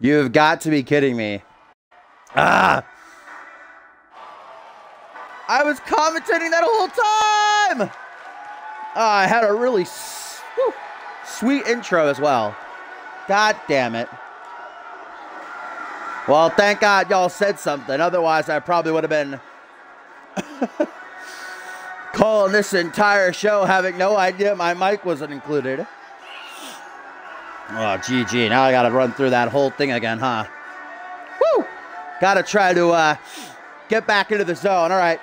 You've got to be kidding me. I was commentating that whole time. I had a really sweet intro as well. God damn it. Well, thank God y'all said something. Otherwise, I probably would have been calling this entire show having no idea my mic wasn't included. Oh, GG. Now I got to run through that whole thing again, huh? Woo! Got to try to get back into the zone. All right.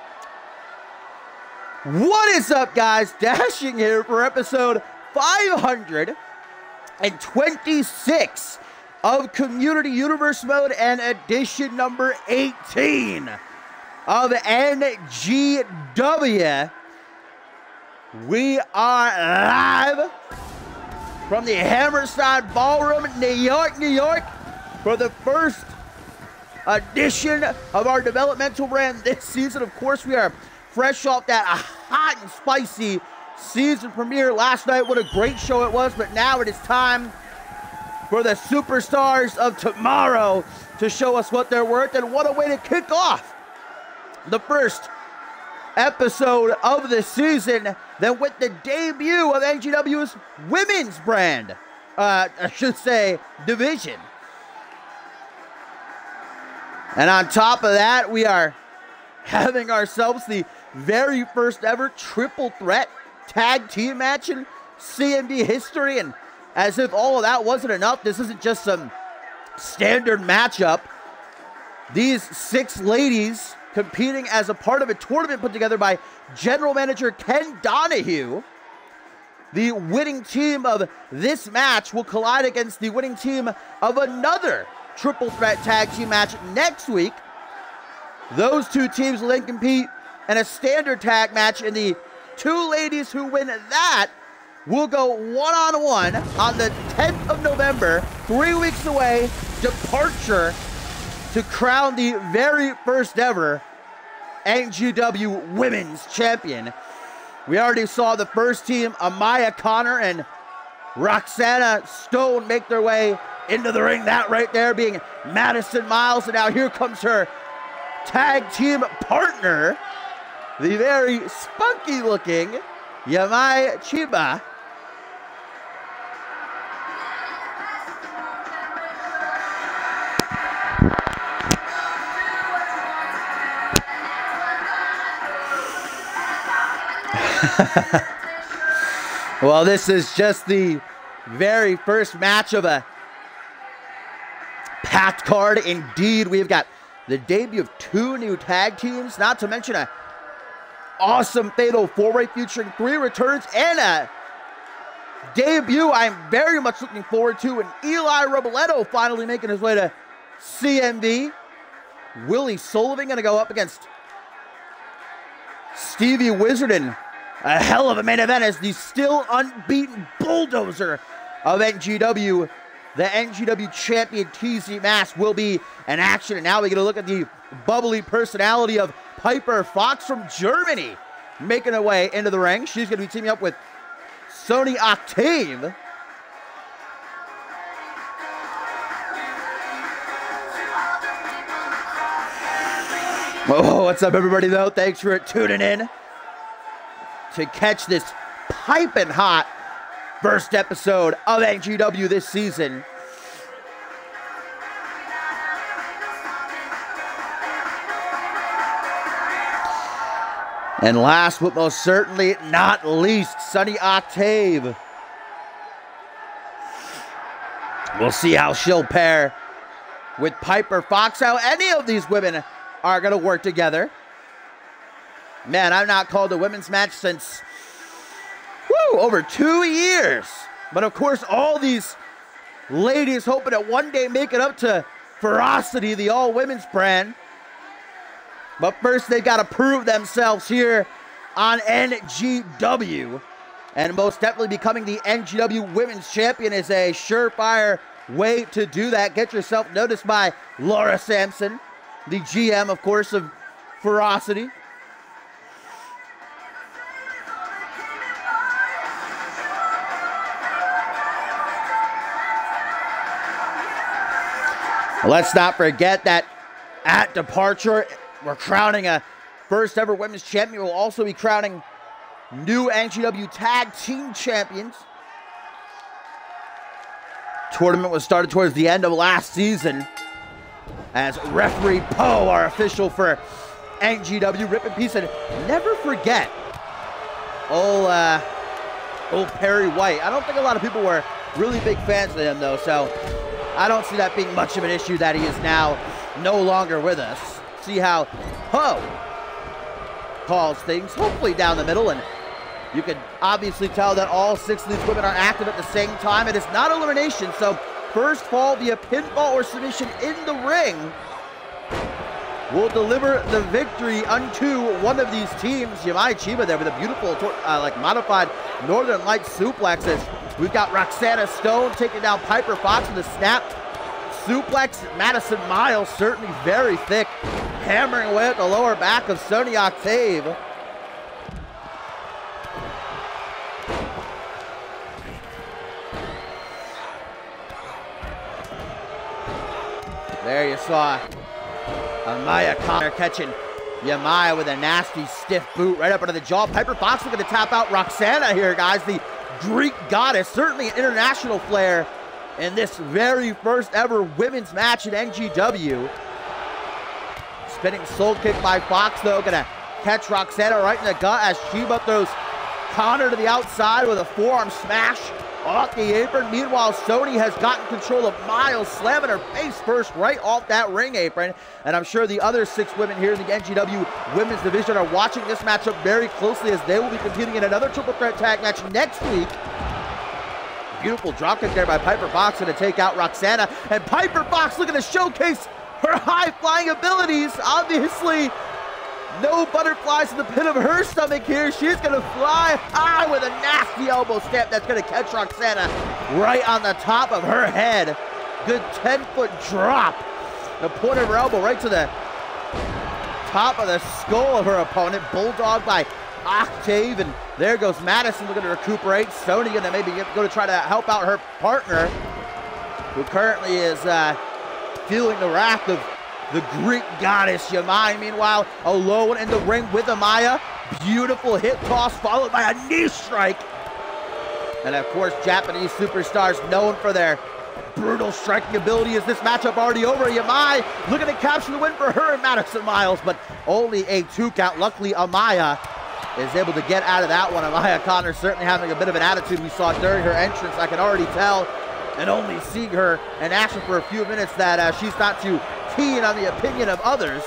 What is up, guys? Dashing here for episode 526 of Community Universe Mode and edition number 18 of NGW. We are live from the Hammerstein Ballroom, New York, New York, for the first edition of our developmental brand this season. Of course, we are fresh off that hot and spicy season premiere last night. What a great show it was, but now it is time for the superstars of tomorrow to show us what they're worth, and what a way to kick off the first episode of the season than with the debut of NGW's women's brand, I should say division. And on top of that, we are having ourselves the very first ever triple threat tag team match in CMV history. And as if all of that wasn't enough, this isn't just some standard matchup. These 6 ladies competing as a part of a tournament put together by General Manager Ken Donahue. The winning team of this match will collide against the winning team of another triple threat tag team match next week. Those 2 teams will then compete in a standard tag match, and the 2 ladies who win that will go one-on-one on the 10th of November, 3 weeks away, departure to crown the very first ever NGW Women's Champion. We already saw the first team, Amaya Connor and Roxana Stone, make their way into the ring. That right there being Madison Miles. And now here comes her tag team partner, the very spunky looking Yamai Chiba. Well, this is just the very first match of a packed card. Indeed, we've got the debut of 2 new tag teams, not to mention a awesome fatal 4-way featuring 3 returns and a debut I'm very much looking forward to, and Eli Robledo finally making his way to CMV. Willie Sullivan going to go up against Stevie Wizard, and a hell of a main event as the still unbeaten bulldozer of NGW, the NGW champion TZ Mask, will be in action. And now we get a look at the bubbly personality of Piper Fox from Germany making her way into the ring. She's going to be teaming up with Sony Octave. Oh, what's up, everybody, though? Thanks for tuning in to catch this piping hot first episode of NGW this season. And last but most certainly not least, Sunny Octave. We'll see how she'll pair with Piper Fox, how any of these women are going to work together. Man, I've not called a women's match since over 2 years. But of course, all these ladies hoping to one day make it up to Ferocity, the all-women's brand. But first, they've got to prove themselves here on NGW. And most definitely becoming the NGW Women's Champion is a surefire way to do that. Get yourself noticed by Laura Sampson, the GM, of course, of Ferocity. Let's not forget that at Departure, we're crowning a first ever women's champion. We'll also be crowning new NGW Tag Team Champions. Tournament was started towards the end of last season as referee Poe, our official for NGW, rip in peace. And never forget old Perry White. I don't think a lot of people were really big fans of him though, so I don't see that being much of an issue that he is now no longer with us. See how Poe calls things, hopefully down the middle, and you can obviously tell that all 6 of these women are active at the same time. It is not elimination, so first fall via pinfall or submission in the ring will deliver the victory unto one of these teams. Yamai Chiba there with a beautiful modified Northern Lights suplexes. We've got Roxana Stone taking down Piper Fox with a snap suplex. Madison Miles certainly very thick, hammering away at the lower back of Sony Octave. There you saw Amaya Connor catching Yamaya with a nasty stiff boot right up under the jaw. Piper Fox looking to tap out Roxana here, guys. The Greek goddess, certainly an international flair in this very first ever women's match in NGW. Spinning soul kick by Fox though, gonna catch Roxana right in the gut as Chiba throws Connor to the outside with a forearm smash off the apron. Meanwhile, Sony has gotten control of Miles, slamming her face first right off that ring apron. And I'm sure the other 6 women here in the NGW women's division are watching this matchup very closely as they will be competing in another triple threat tag match next week. Beautiful dropkick there by Piper Fox to take out Roxana. And Piper Fox looking to showcase her high-flying abilities. Obviously, no butterflies in the pit of her stomach here. She's going to fly high with a nasty elbow stamp that's going to catch Roxana right on the top of her head. Good 10-foot drop. The point of her elbow right to the top of the skull of her opponent. Bulldog by Octave, and there goes Madison looking to recuperate. Sony going to maybe go to try to help out her partner, who currently is feeling the wrath of the Greek goddess Yamai. Meanwhile, alone in the ring with Amaya. Beautiful hip toss followed by a knee strike. And of course, Japanese superstars known for their brutal striking ability. Is this matchup already over? Yamai looking to capture the win for her and Madison Miles, but only a 2 count. Luckily, Amaya is able to get out of that one. Amaya Connor certainly having a bit of an attitude we saw during her entrance. I can already tell, and only seeing her in action for a few minutes, that she's not too keen on the opinion of others.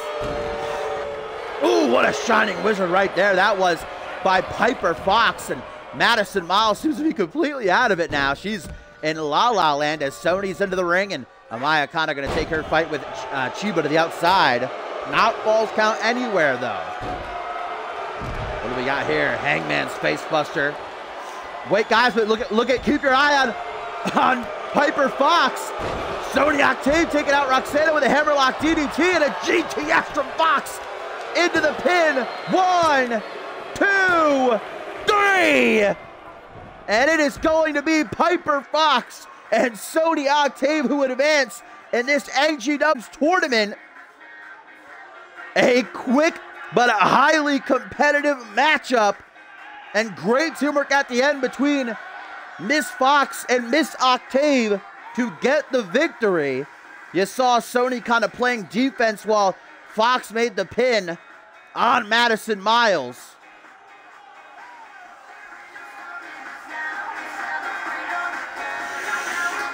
Ooh, what a shining wizard right there. That was by Piper Fox, and Madison Miles seems to be completely out of it now. She's in La La Land as Sony's into the ring, and Amaya Connor going to take her fight with Chiba to the outside. Not falls count anywhere though. What do we got here? Hangman's face buster. Wait, guys, but look at, keep your eye on Piper Fox. Sony Octave taking out Roxana with a hammerlock DDT and a GTS from Fox into the pin. 1, 2, 3. And it is going to be Piper Fox and Sony Octave who advance in this NGW tournament. A quick but a highly competitive matchup, and great teamwork at the end between Miss Fox and Miss Octave to get the victory. You saw Sony kind of playing defense while Fox made the pin on Madison Miles.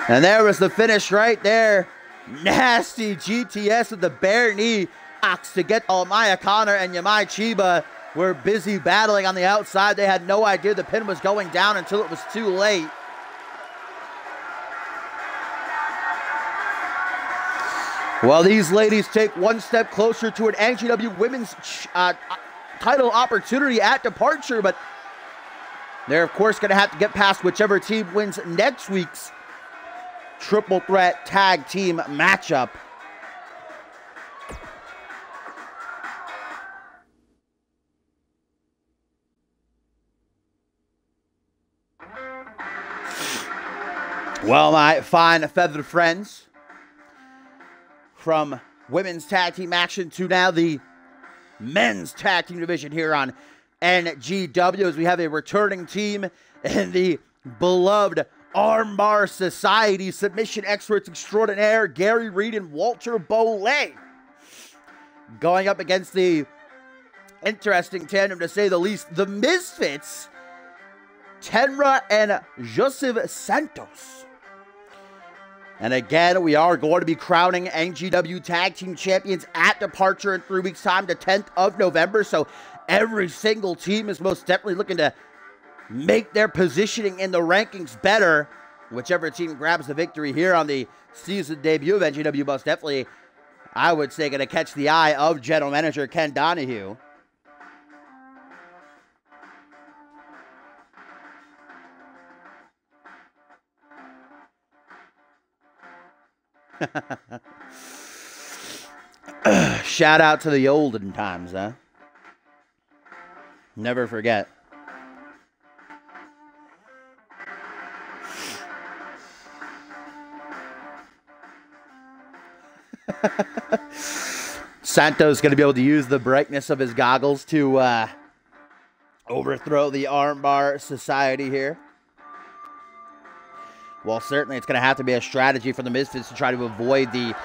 And there was the finish right there. Nasty GTS with the bare knee to get Amaya Connor, and Yamai Chiba were busy battling on the outside. They had no idea the pin was going down until it was too late. Well, these ladies take one step closer to an NGW women's title opportunity at Departure, but they're of course going to have to get past whichever team wins next week's triple threat tag team matchup. Well, my fine feathered friends, from women's tag team action to now the men's tag team division here on NGW, as we have a returning team in the beloved Armbar Society submission experts extraordinaire Gary Reed and Walter Bolay, going up against the interesting tandem, to say the least, the Misfits, Tenra and Joseph Santos. And again, we are going to be crowning NGW Tag Team Champions at Departure in 3 weeks' time, the 10th of November. So every single team is most definitely looking to make their positioning in the rankings better. Whichever team grabs the victory here on the season debut of NGW, most definitely, I would say, going to catch the eye of General Manager Ken Donahue. Shout out to the olden times, huh? Never forget. Santos going to be able to use the brightness of his goggles to overthrow the Armbar Society here. Well, certainly it's going to have to be a strategy for the Misfits to try to avoid the...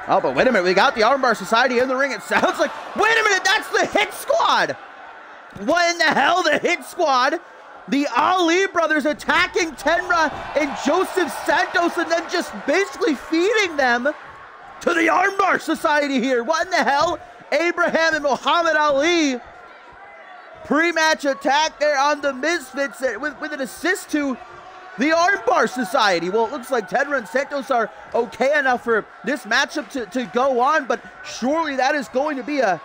Oh, but wait a minute. We got the Armbar Society in the ring. It sounds like... Wait a minute. That's the Hit Squad. What in the hell? The Hit Squad? The Ali brothers attacking Tenra and Joseph Santos and then just basically feeding them to the Armbar Society here. What in the hell? Abraham and Muhammad Ali. Pre-match attack there on the Misfits with an assist to the Armbar Society. Well, it looks like Tenra and Santos are okay enough for this matchup to go on, but surely that is going to be a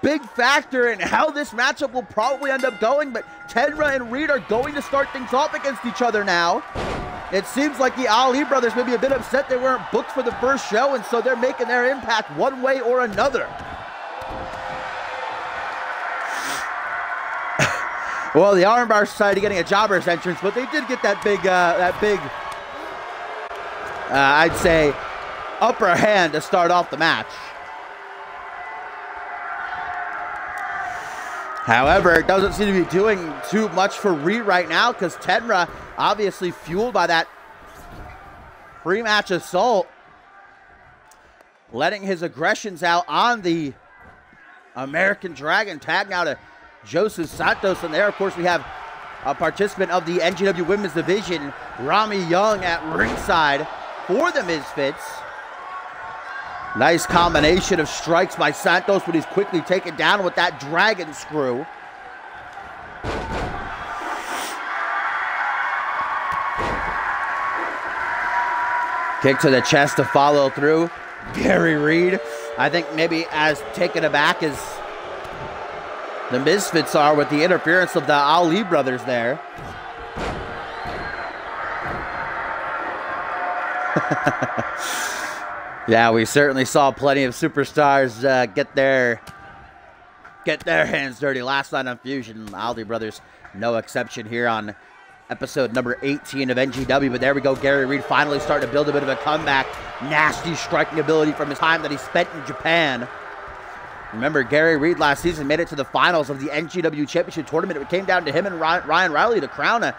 big factor in how this matchup will probably end up going. But Tenra and Reed are going to start things off against each other now. It seems like the Ali brothers may be a bit upset they weren't booked for the first show, and so they're making their impact one way or another. Well, the Armbar Society getting a jobber's entrance, but they did get that big, I'd say, upper hand to start off the match. However, it doesn't seem to be doing too much for Reed right now, because Tenra, obviously fueled by that pre-match assault, letting his aggressions out on the American Dragon. Tag now to Joseph Santos, and there, of course, we have a participant of the NGW Women's Division, Rami Young, at ringside for the Misfits. Nice combination of strikes by Santos, but he's quickly taken down with that dragon screw. Kick to the chest to follow through. Gary Reed, I think maybe as taken aback as the Misfits are with the interference of the Ali brothers there. Yeah, we certainly saw plenty of superstars get their hands dirty last night on Fusion. Ali brothers, no exception here on episode number 18 of NGW. But there we go, Gary Reed finally starting to build a bit of a comeback. Nasty striking ability from his time that he spent in Japan. Remember, Gary Reed last season made it to the finals of the NGW Championship Tournament. It came down to him and Ryan Riley to crown or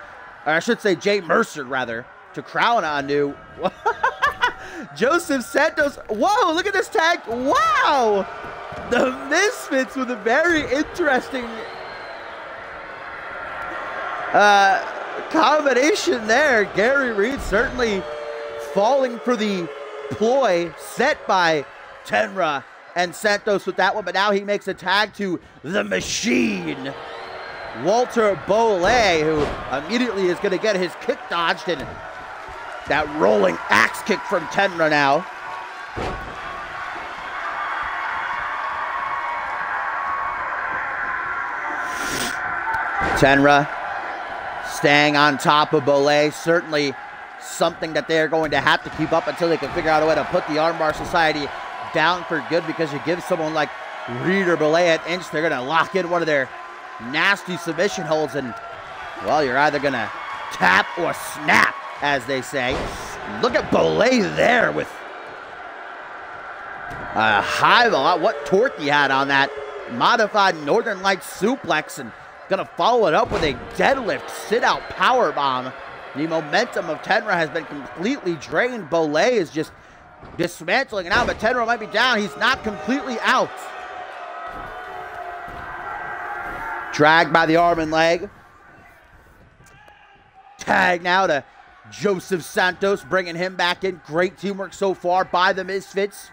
I should say Jay Mercer, rather, to crown a new... Joseph Santos. Whoa, look at this tag. Wow! The Misfits with a very interesting combination there. Gary Reed certainly falling for the ploy set by Tenra and Santos with that one, but now he makes a tag to the Machine, Walter Bolay, who immediately is going to get his kick dodged, and that rolling axe kick from Tenra now. Tenra staying on top of Bolay, certainly something that they're going to have to keep up until they can figure out a way to put the Armbar Society down for good, because you give someone like Reed or Bolay an inch, they're going to lock in one of their nasty submission holds, and, well, you're either going to tap or snap, as they say. Look at Bolay there with What torque he had on that modified Northern Lights suplex, and gonna follow it up with a deadlift sit-out power bomb. The momentum of Tenra has been completely drained. Bolay is just dismantling it now, but Tenra might be down. He's not completely out. Dragged by the arm and leg. Tag now to Joseph Santos, bringing him back in. Great teamwork so far by the Misfits.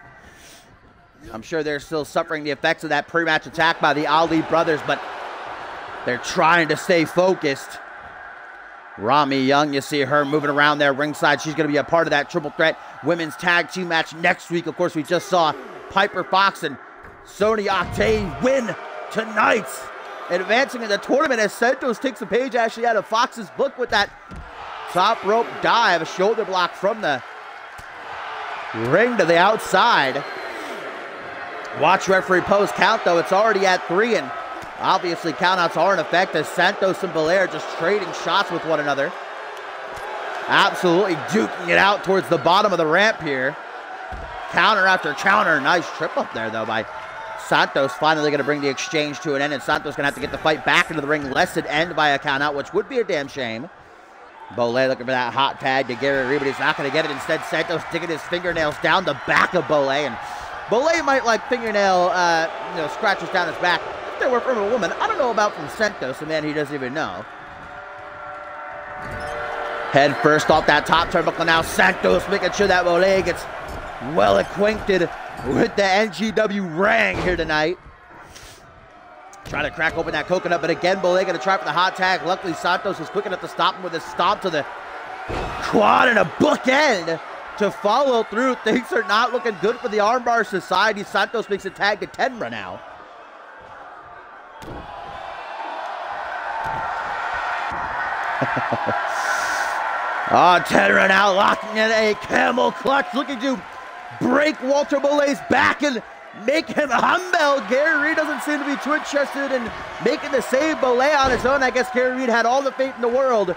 I'm sure they're still suffering the effects of that pre-match attack by the Ali brothers, but they're trying to stay focused. Rami Young, you see her moving around there ringside. She's going to be a part of that triple threat women's tag team match next week. Of course, we just saw Piper Fox and Sonya Octane win tonight, advancing in the tournament as Santos takes a page actually out of Fox's book with that top rope dive, a shoulder block from the ring to the outside. Watch referee post count, though. It's already at 3, and obviously countouts are in effect as Santos and Belair just trading shots with one another. Absolutely duking it out towards the bottom of the ramp here. Counter after counter. Nice trip up there, though, by Santos. Finally going to bring the exchange to an end, and Santos going to have to get the fight back into the ring, lest it end by a countout, which would be a damn shame. Bolay looking for that hot tag to Gary Reed, but he's not going to get it. Instead, Santos digging his fingernails down the back of Bolay, and Bolay might like fingernail scratches down his back if they were from a woman. I don't know about from Santos, a man he doesn't even know. Head first off that top turnbuckle now. Santos making sure that Bolay gets well acquainted with the NGW ring here tonight. Trying to crack open that coconut, but again, Bolay going to try for the hot tag. Luckily, Santos was quick enough to stop him with a stomp to the quad and a bookend to follow through. Things are not looking good for the Armbar Society. Santos makes a tag to Tenra now. Tenra now locking in a camel clutch, looking to break Walter Bolay's back and make him humble. Gary Reed doesn't seem to be too interested in making the save. Bolay on his own. I guess Gary Reed had all the faith in the world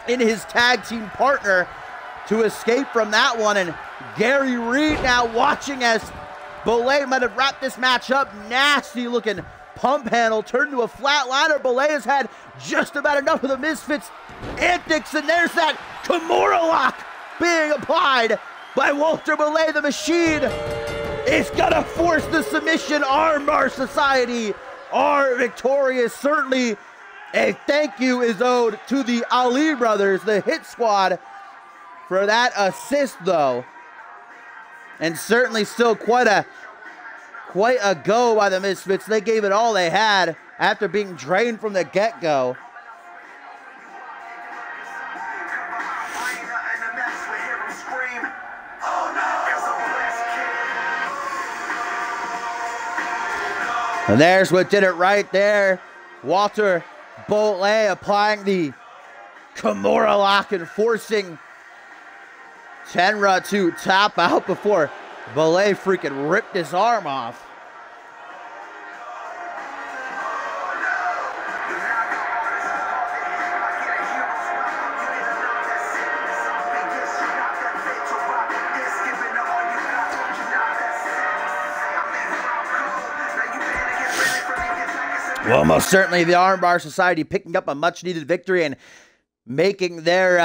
in his tag team partner to escape from that one. And Gary Reed now watching as Bolay might have wrapped this match up. Nasty looking pump handle turned to a flatliner. Bolay has had just about enough of the Misfits antics, and there's that Kimura lock being applied by Walter Bolay. The Machine is gonna force the submission. Armbar Society are victorious. Certainly a thank you is owed to the Ali brothers, the Hit Squad, for that assist, though. And certainly still quite a go by the Misfits. They gave it all they had after being drained from the get-go. And there's what did it right there. Walter Bolay applying the Kimura lock and forcing Tenra to tap out before Bolay freaking ripped his arm off. Well, most certainly the Armbar Society picking up a much-needed victory and making their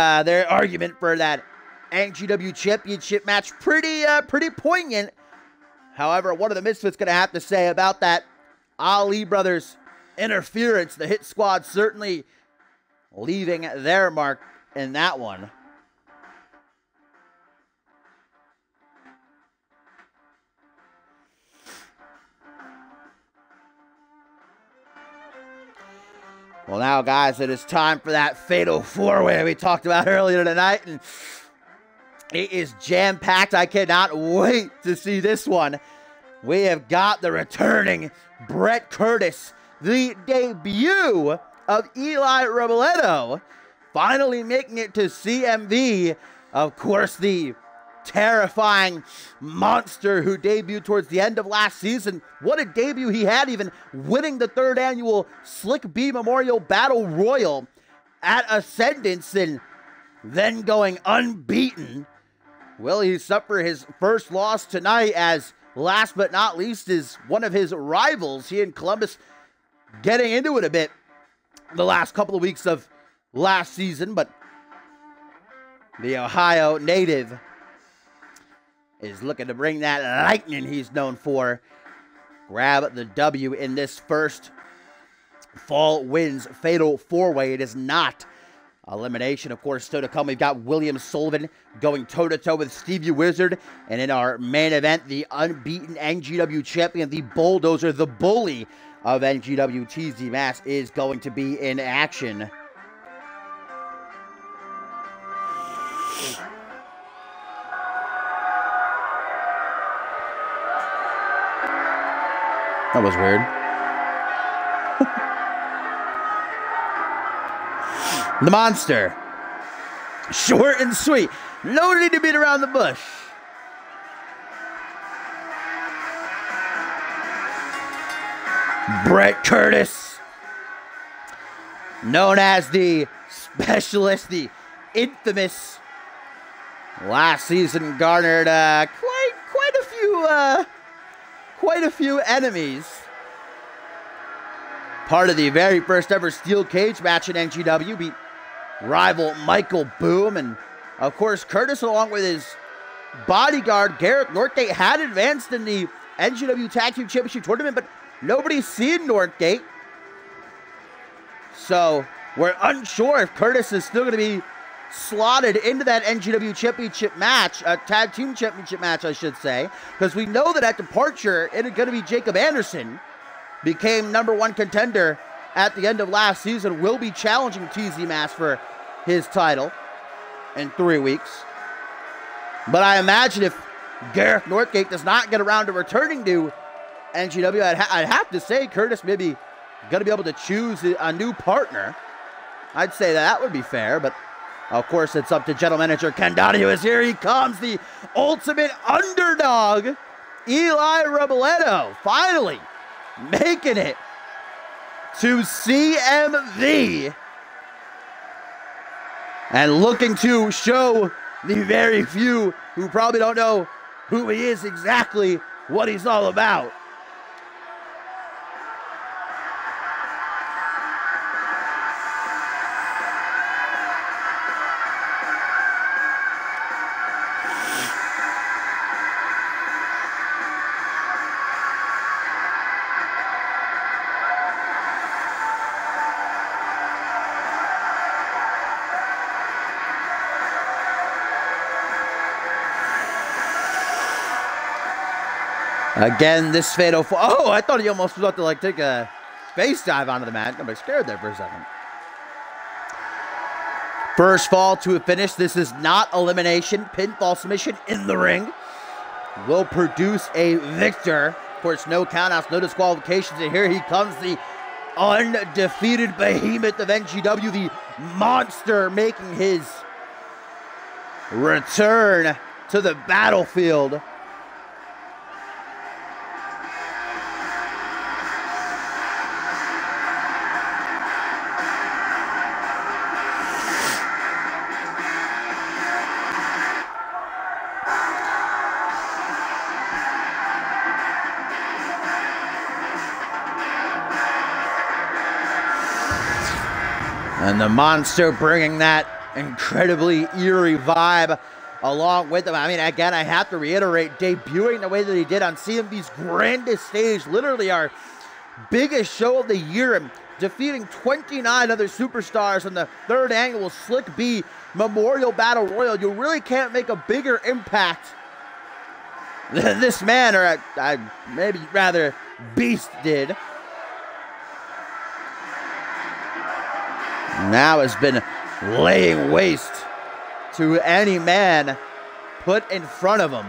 argument for that NGW Championship match pretty poignant. However, what are the Misfits going to have to say about that Ali brothers interference? The Hit Squad certainly leaving their mark in that one. Well, now, guys, it is time for that fatal four-way we talked about earlier tonight, and it is jam-packed. I cannot wait to see this one. We have got the returning Brett Curtis, the debut of Eli Robledo, finally making it to CMV. Of course, the terrifying monster who debuted towards the end of last season. What a debut he had, even winning the 3rd annual Slick B Memorial Battle Royal at Ascendance and then going unbeaten. Will he suffer his first loss tonight as last but not least is one of his rivals. He and Columbus getting into it a bit the last couple of weeks of last season, but the Ohio native is looking to bring that lightning he's known for. Grab the W in this first Fall Wins Fatal 4-Way. It is not elimination. Of course, still to come, we've got William Sullivan going toe-to-toe with Stevie Wizard. And in our main event, the unbeaten NGW champion, the bulldozer, the bully of NGW, TZ Mass, is going to be in action. That was weird. The monster. Short and sweet. No need to beat around the bush. Brett Curtis, known as the specialist, the infamous, last season garnered quite a few enemies. Part of the very first ever steel cage match in NGW, beat rival Michael Boom, and of course Curtis, along with his bodyguard Garrett Northgate, had advanced in the NGW Tag Team Championship Tournament, but nobody's seen Northgate, so we're unsure if Curtis is still going to be slotted into that NGW Championship match, a Tag Team Championship match, I should say, because we know that at Departure, it is going to be Jacob Anderson, became #1 contender at the end of last season, will be challenging TZ Mass for his title in 3 weeks. But I imagine if Gareth Northgate does not get around to returning to NGW, I'd have to say Curtis maybe going to be able to choose a new partner. I'd say that would be fair, but of course it's up to General Manager Ken Donahue, as here he comes, the ultimate underdog, Eli Robledo, finally making it to CMV and looking to show the very few who probably don't know who he is exactly what he's all about. Again, this fatal. Oh, I thought he almost was about to like take a face dive onto the mat. Got me scared there for a second. First fall to a finish. This is not elimination. Pinfall submission in the ring will produce a victor. Of course, no countouts, no disqualifications. And here he comes, the undefeated behemoth of NGW, the monster, making his return to the battlefield. And the monster bringing that incredibly eerie vibe along with him. I mean, again, I have to reiterate, debuting the way that he did on CMV's grandest stage, literally our biggest show of the year, and defeating 29 other superstars in the third annual Slick B Memorial Battle Royal. You really can't make a bigger impact than this man, or maybe rather Beast, did. Now has been laying waste to any man put in front of him.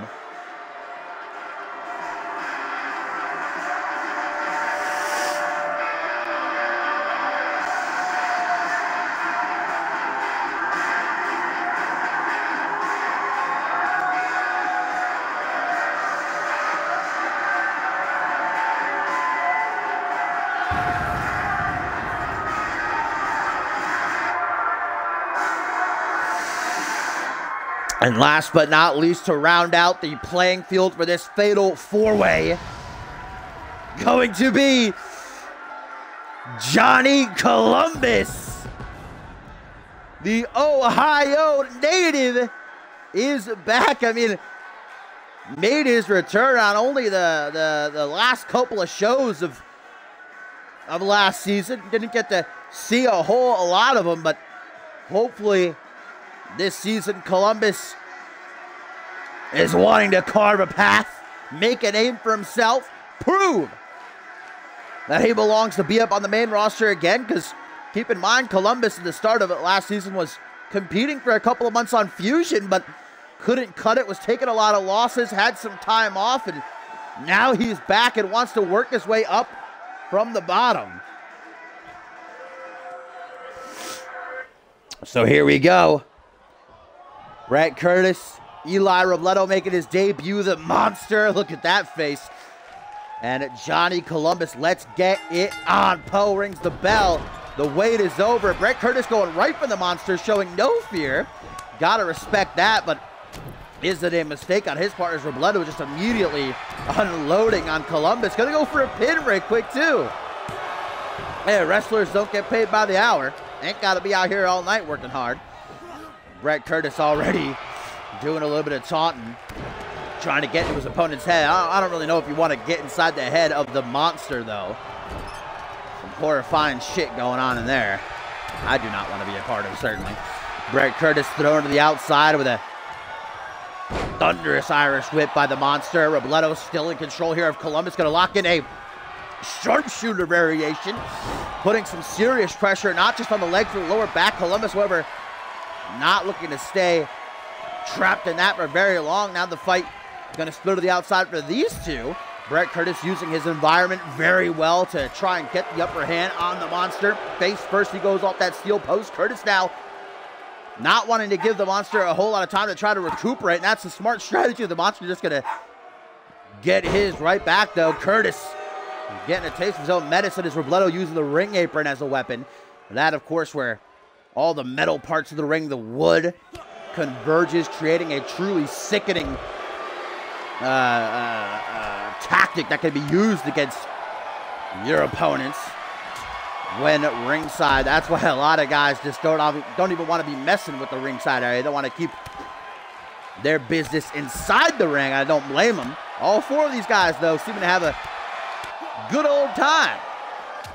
And last but not least, to round out the playing field for this fatal four-way, going to be Johnny Columbus. The Ohio native is back. I mean, made his return on only the last couple of shows of last season. Didn't get to see a lot of them, but hopefully this season Columbus is wanting to carve a path, make a name for himself, prove that he belongs to be up on the main roster again, because keep in mind, Columbus at the start of it last season was competing for a couple of months on Fusion, but couldn't cut it, was taking a lot of losses, had some time off, and now he's back and wants to work his way up from the bottom. So here we go. Brett Curtis, Eli Robledo making his debut, the monster. Look at that face. And Johnny Columbus, let's get it on. Poe rings the bell. The wait is over. Brett Curtis going right for the monster, showing no fear. Gotta respect that, but is it a mistake on his part as Robledo just immediately unloading on Columbus? Gonna go for a pin right quick, too. Hey, wrestlers don't get paid by the hour. Ain't gotta be out here all night working hard. Brett Curtis already doing a little bit of taunting, trying to get into his opponent's head. I don't really know if you want to get inside the head of the monster, though. Some horrifying shit going on in there. I do not want to be a part of, certainly. Brett Curtis thrown to the outside with a thunderous Irish whip by the monster. Robledo still in control here of Columbus. Going to lock in a sharpshooter variation, putting some serious pressure, not just on the legs, but the lower back. Columbus, however, not looking to stay trapped in that for very long. Now the fight going to split to the outside for these two. Brett Curtis using his environment very well to try and get the upper hand on the monster. Face first, he goes off that steel post. Curtis now not wanting to give the monster a whole lot of time to try to recuperate, and that's a smart strategy. The monster just going to get his right back, though. Curtis getting a taste of his own medicine as Robledo using the ring apron as a weapon. That, of course, where all the metal parts of the ring, the wood, converges, creating a truly sickening tactic that can be used against your opponents when ringside. That's why a lot of guys just don't even want to be messing with the ringside area. They don't want to keep their business inside the ring. I don't blame them. All four of these guys, though, seem to have a good old time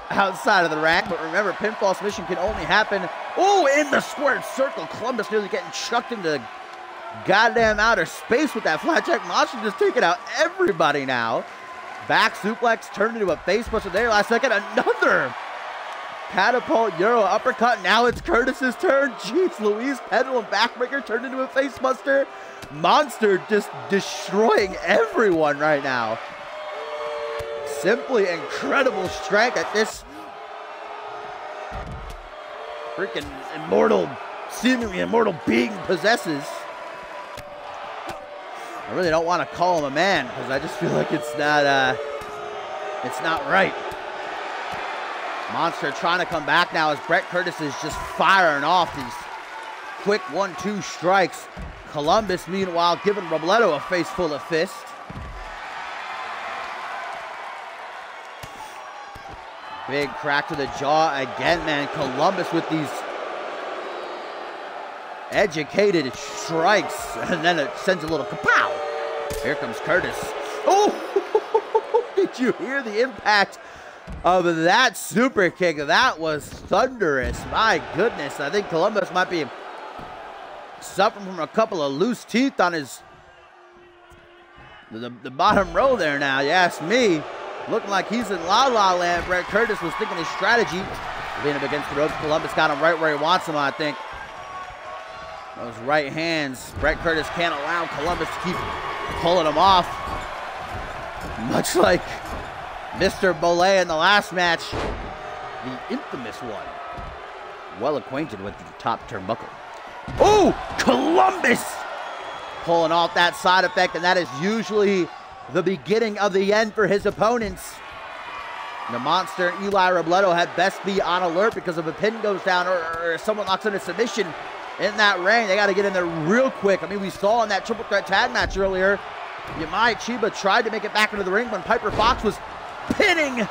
outside of the rack. But remember, pinfall submission can only happen, in the squared circle. Columbus nearly getting chucked into goddamn outer space with that flat jack. Monster just taking out everybody now. Back suplex turned into a face buster there last second. Another catapult Euro uppercut. Now it's Curtis's turn. Jeez Louise, pendulum backbreaker turned into a face buster. Monster just destroying everyone right now. Simply incredible strength that this freaking seemingly immortal being possesses. I really don't want to call him a man because I just feel like it's not right. Monster trying to come back now as Brett Curtis is just firing off these quick 1-2 strikes. Columbus, meanwhile, giving Robledo a face full of fists. Big crack to the jaw again, man. Columbus with these educated strikes, and then it sends a little kapow. Here comes Curtis. Oh, did you hear the impact of that super kick? That was thunderous. My goodness, I think Columbus might be suffering from a couple of loose teeth on the bottom row there now, you ask me. Looking like he's in la-la land. Brett Curtis was thinking his strategy. Being up against the ropes, Columbus got him right where he wants him, I think. Those right hands. Brett Curtis can't allow Columbus to keep pulling him off. Much like Mr. Bolay in the last match. The infamous one. Well acquainted with the top turnbuckle. Oh, Columbus! Pulling off that side effect, and that is usually the beginning of the end for his opponents. The monster and Eli Robledo had best be on alert because if a pin goes down or someone locks in a submission, in that ring. They got to get in there real quick. I mean, we saw in that triple threat tag match earlier, Yamai Chiba tried to make it back into the ring when Piper Fox was pinning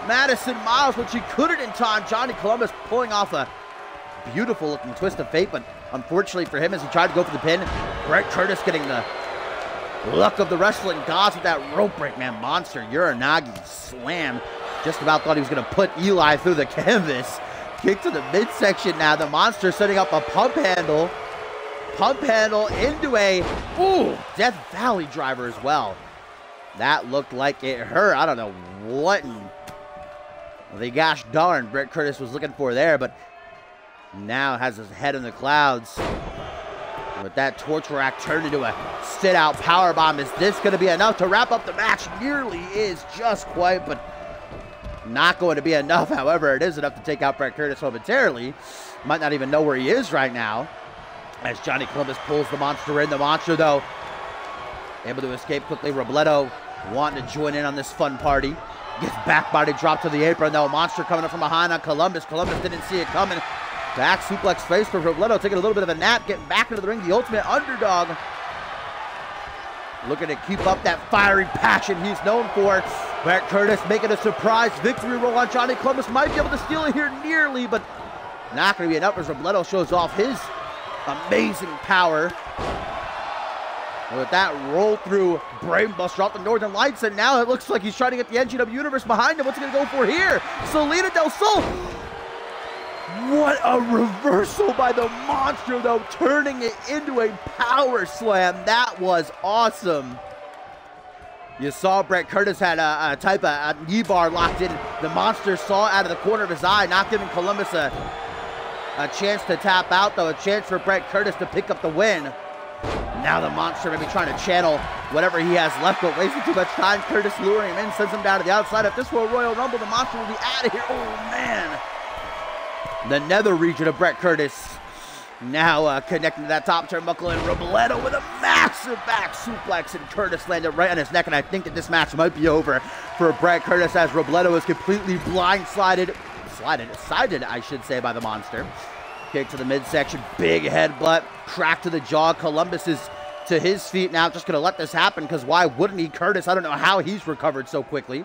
Madison Miles, which he couldn't in time. Johnny Columbus pulling off a beautiful looking twist of fate, but unfortunately for him, as he tried to go for the pin, Brett Curtis getting the luck of the wrestling gods with that rope break, man. Monster Uranagi slam. Just about thought he was going to put Eli through the canvas. Kick to the midsection now. The Monster setting up a pump handle. Pump handle into a, Death Valley driver as well. That looked like it hurt. I don't know what in the gosh darn Brett Curtis was looking for there, but now has his head in the clouds. With that torch rack turned into a sit-out powerbomb. Is this going to be enough to wrap up the match? Nearly is, just quite, but not going to be enough. However, it is enough to take out Brett Curtis momentarily. Might not even know where he is right now, as Johnny Columbus pulls the Monster in. The Monster, though, able to escape quickly. Robledo wanting to join in on this fun party. Gets back body drop to the apron, though. Monster coming up from behind on Columbus. Columbus didn't see it coming. Back suplex face for Robledo, taking a little bit of a nap, getting back into the ring. The Ultimate Underdog looking to keep up that fiery passion he's known for. Brett Curtis making a surprise victory roll on Johnny Columbus. Might be able to steal it here nearly, but not going to be enough as Robledo shows off his amazing power. And with that roll through brainbuster off the Northern Lights, and now it looks like he's trying to get the NGW Universe behind him. What's he going to go for here? Salida del Sol. What a reversal by the Monster, though, turning it into a power slam. That was awesome. You saw Brett Curtis had a type of a knee bar locked in. The Monster saw it out of the corner of his eye, not giving Columbus a chance to tap out, though. A chance for Brett Curtis to pick up the win. Now the Monster may be trying to channel whatever he has left, but wasting too much time. Curtis luring him in, sends him down to the outside. If this were a Royal Rumble, the Monster will be out of here. Oh, man. The nether region of Brett Curtis now connecting to that top turnbuckle, and Robledo with a massive back suplex, and Curtis landed right on his neck, and I think that this match might be over for Brett Curtis, as Robledo is completely sided, I should say, by the Monster. Kick to the midsection, big headbutt, crack to the jaw. Columbus is to his feet now, just going to let this happen, because why wouldn't he? Curtis, I don't know how he's recovered so quickly,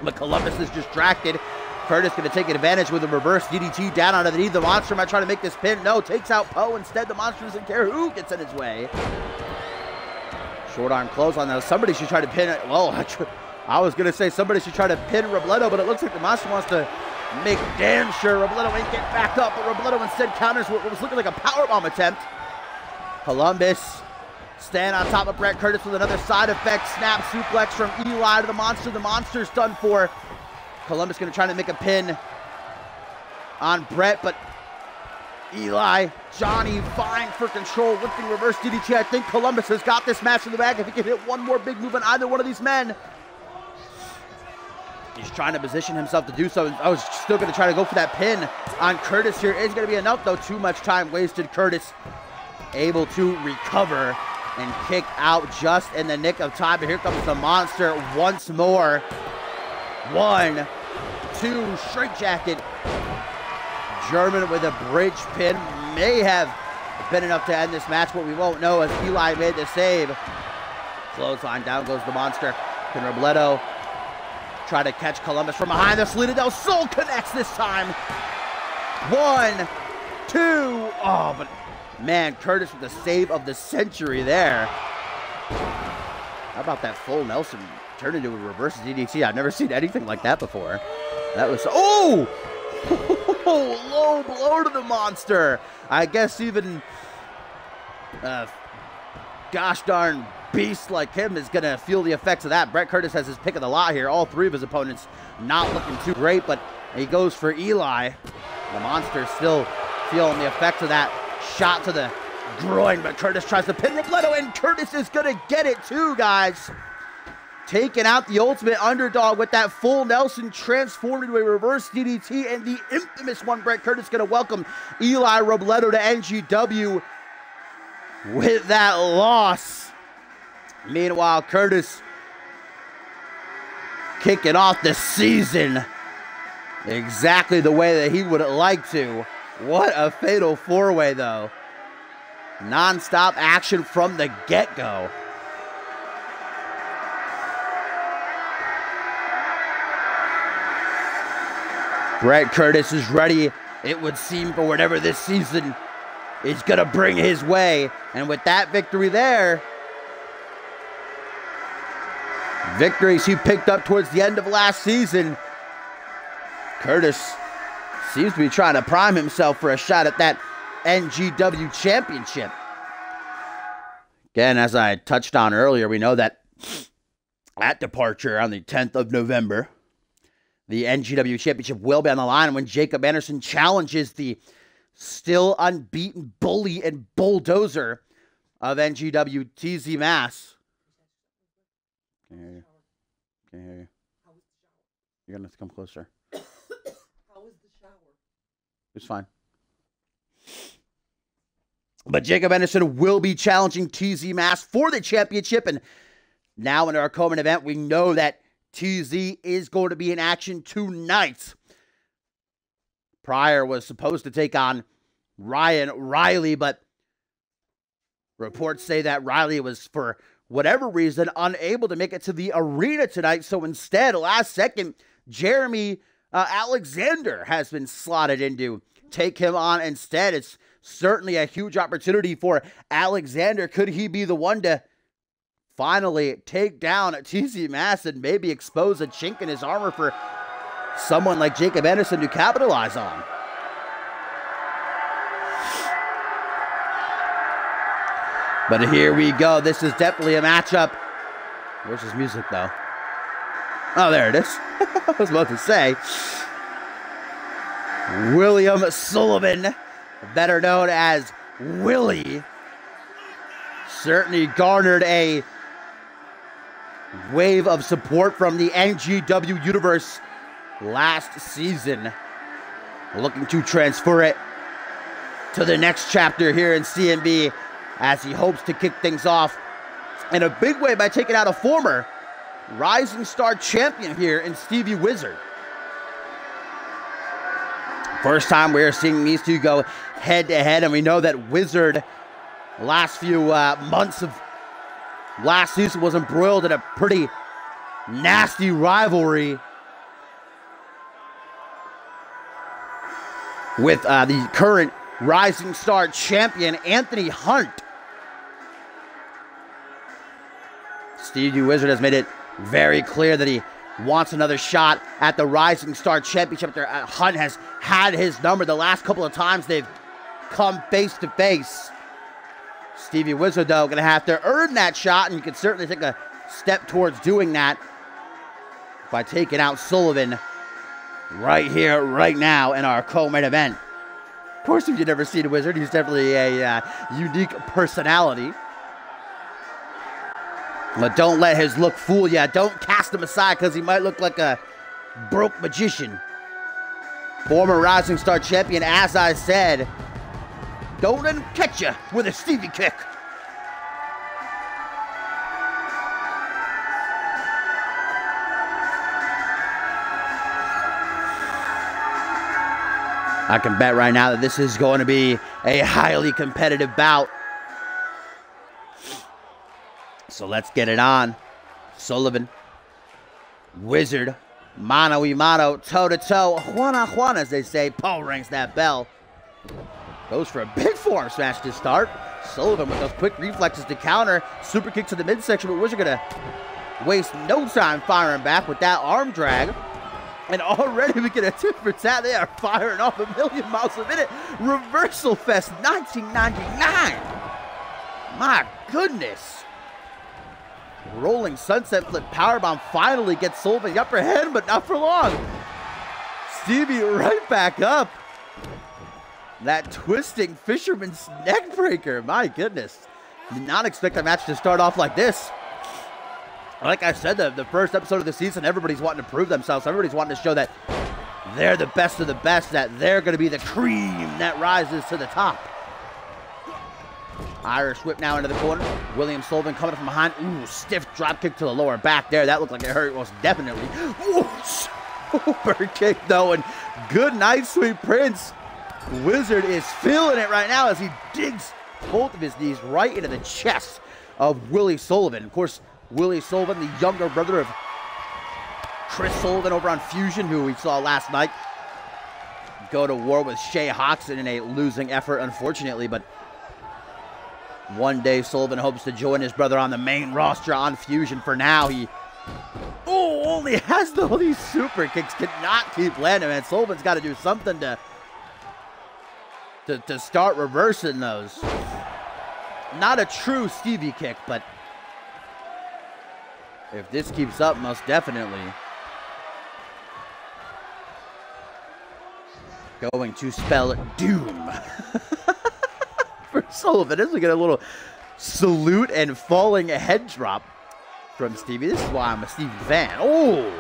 but Columbus is distracted. Curtis going to take advantage with a reverse DDT down onto the knee. The Monster might try to make this pin. No, takes out Poe. Instead, the Monster doesn't care who gets in his way. Short arm clothesline. Now, somebody should try to pin it. Well, I was going to say somebody should try to pin Robledo, but it looks like the Monster wants to make damn sure Robledo ain't getting back up. But Robledo instead counters what was looking like a powerbomb attempt. Columbus stand on top of Brett Curtis with another side effect. Snap suplex from Eli to the Monster. The Monster's done for. Columbus going to try to make a pin on Brett, but Eli, Johnny vying for control, lifting reverse DDT. I think Columbus has got this match in the bag if he can hit one more big move on either one of these men. He's trying to position himself to do so. I was still going to try to go for that pin on Curtis here. Is going to be enough, though. Too much time wasted. Curtis able to recover and kick out just in the nick of time. But here comes the Monster once more. 1, 2, straight jacket. German with a bridge pin. May have been enough to end this match, but we won't know as Eli made the save. Clothesline, down goes the Monster. Can Robledo try to catch Columbus from behind? The Salida del Sol connects this time. 1, 2. Oh, but man, Curtis with the save of the century there. How about that full Nelson turned into a reverse DDT? I've never seen anything like that before. That was, oh! Low blow to the Monster. I guess even gosh darn beast like him is gonna feel the effects of that. Brett Curtis has his pick of the lot here. All three of his opponents not looking too great, but he goes for Eli. The Monster still feeling the effects of that shot to the groin, but Curtis tries to pin Robledo, and Curtis is gonna get it too, guys. Taking out the Ultimate Underdog with that full Nelson transformed into a reverse DDT, and the infamous one. Brett Curtis going to welcome Eli Robledo to NGW with that loss. Meanwhile, Curtis kicking off the season exactly the way that he would like to. What a fatal four-way, though. Non-stop action from the get-go. Bret Curtis is ready, it would seem, for whatever this season is going to bring his way. And with that victory there, victories he picked up towards the end of last season, Curtis seems to be trying to prime himself for a shot at that NGW championship. Again, as I touched on earlier, we know that at Departure on the 10th of November, the NGW championship will be on the line when Jacob Anderson challenges the still unbeaten bully and bulldozer of NGW, TZ Mass. Can't hear you. Can't hear you. You're going to have to come closer. How was the shower? It's fine. But Jacob Anderson will be challenging TZ Mass for the championship. And now in our co-main event, we know that TZ is going to be in action tonight. Pryor was supposed to take on Ryan Riley, but reports say that Riley was, for whatever reason, unable to make it to the arena tonight. So instead, last second, Jeremy Alexander has been slotted in to take him on instead. It's certainly a huge opportunity for Alexander. Could he be the one to finally take down TZ Mass and maybe expose a chink in his armor for someone like Jacob Anderson to capitalize on? But here we go. This is definitely a matchup. Where's his music, though? Oh, there it is. I was about to say. William Sullivan, better known as Willie, certainly garnered a wave of support from the NGW universe last season. Looking to transfer it to the next chapter here in CMV as he hopes to kick things off in a big way by taking out a former Rising Star champion here in Stevie Wizard. First time we are seeing these two go head-to-head, and we know that Wizard, the last few months of last season, was embroiled in a pretty nasty rivalry with the current Rising Star champion, Anthony Hunt. Stevie Wizard has made it very clear that he wants another shot at the Rising Star Championship. Hunt has had his number the last couple of times they've come face to face. Stevie Wizard, though, going to have to earn that shot, and you can certainly take a step towards doing that by taking out Sullivan right here, right now in our co-main event. Of course, if you've never seen Wizard, he's definitely a unique personality. But don't let his look fool you. Don't cast him aside because he might look like a broke magician. Former Rising Star champion, as I said. Don't let him catch you with a Stevie kick. I can bet right now that this is going to be a highly competitive bout. So let's get it on. Sullivan, Wizard, mano y mano, toe to toe. Juana Juana, as they say. Paul rings that bell. Goes for a big forearm smash to start. Sullivan with those quick reflexes to counter. Super kick to the midsection, but Wizard gonna waste no time firing back with that arm drag. And already we get a tip for tat. They are firing off 1,000,000 miles a minute. Reversal Fest 1999. My goodness. Rolling Sunset Flip Powerbomb finally gets Sullivan the upper hand, but not for long. Stevie right back up. That twisting Fisherman's neck breaker. My goodness. Did not expect that match to start off like this. Like I said, the first episode of the season, everybody's wanting to prove themselves. Everybody's wanting to show that they're the best of the best, that they're going to be the cream that rises to the top. Irish whip now into the corner. William Sullivan coming from behind. Ooh, stiff drop kick to the lower back there. That looked like it hurt most definitely. Ooh, super kick though, and good night, Sweet Prince. Wizard is feeling it right now as he digs both of his knees right into the chest of Willie Sullivan. Of course, Willie Sullivan, the younger brother of Chris Sullivan over on Fusion, who we saw last night go to war with Shay Hoxton in a losing effort, unfortunately. But one day Sullivan hopes to join his brother on the main roster on Fusion. For now, he only has these super kicks, cannot keep landing, man. Sullivan's got to do something to start reversing those. Not a true Stevie kick, but if this keeps up, most definitely going to spell doom for Sullivan. As we get a little salute and falling head drop from Stevie. This is why I'm a Stevie fan. Oh,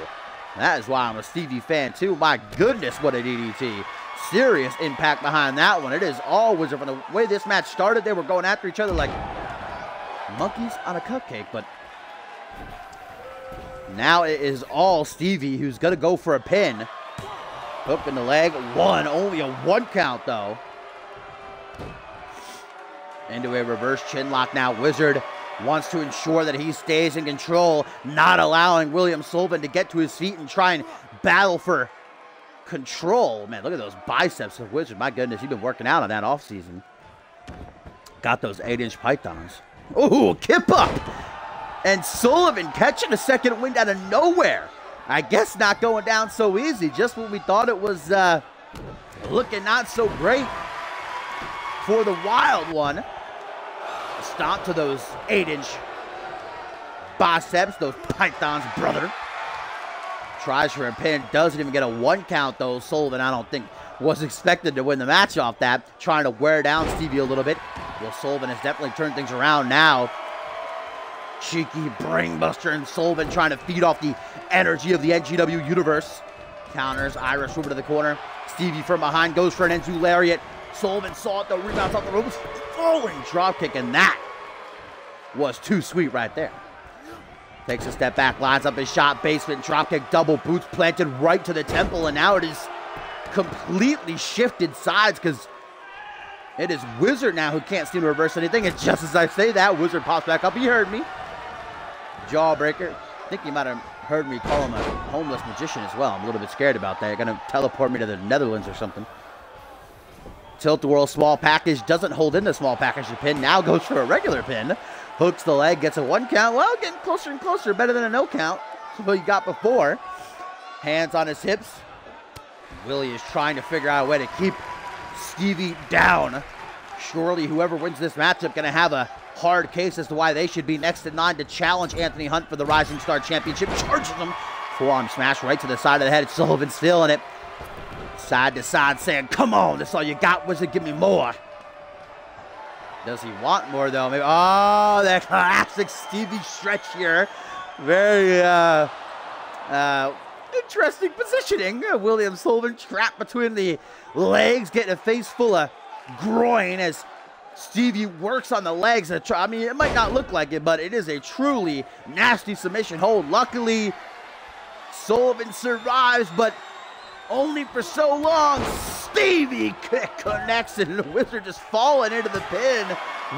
that is why I'm a Stevie fan too. My goodness, what a DDT. Serious impact behind that one. It is all Wizard. From the way this match started, they were going after each other like monkeys on a cupcake, but now it is all Stevie, who's going to go for a pin. Hook in the leg. One. Only a 1 count, though. Into a reverse chin lock now. Wizard wants to ensure that he stays in control, not allowing William Sullivan to get to his feet and try and battle for control. Man, look at those biceps of Wizard. My goodness, he's been working out on that offseason. Got those 8-inch pythons. Ooh, kip up. And Sullivan catching a second wind out of nowhere. I guess not going down so easy. Just when we thought it was looking not so great for the Wild One. Stomp to those 8-inch biceps, those pythons, brother. Tries for a pin, doesn't even get a 1 count though. Sullivan, I don't think, was expected to win the match off that. Trying to wear down Stevie a little bit. Well, Sullivan has definitely turned things around now. Cheeky brainbuster, and Sullivan trying to feed off the energy of the NGW universe. Counters, Irish over to the corner. Stevie from behind goes for an Enzu lariat. Sullivan saw it though, rebounds off the ropes. Throwing dropkick, and that was too sweet right there. Takes a step back, lines up his shot, basement dropkick, double boots planted right to the temple, and now it is completely shifted sides because it is Wizard now who can't seem to reverse anything. And just as I say that, Wizard pops back up. He heard me. Jawbreaker. I think you might have heard me call him a homeless magician as well. I'm a little bit scared about that. You're going to teleport me to the Netherlands or something. Tilt-a-whirl small package. Doesn't hold in the small package to pin. Now goes for a regular pin. Hooks the leg, gets a 1 count. Well, getting closer and closer. Better than a no count. That's what you got before. Hands on his hips. Willie is trying to figure out a way to keep Stevie down. Surely whoever wins this matchup going to have a hard case as to why they should be next in line to challenge Anthony Hunt for the Rising Star Championship. Charges him. Forearm smash right to the side of the head. Sullivan's feeling it. Side to side saying, come on, that's all you got, Wizard, give me more. Does he want more, though? Maybe. Oh, that classic Stevie stretch here. Very interesting positioning. William Sullivan trapped between the legs, getting a face full of groin as Stevie works on the legs. I mean, it might not look like it, but it is a truly nasty submission hold. Luckily, Sullivan survives, but only for so long. Stevie connects, and the Wizard just falling into the pin.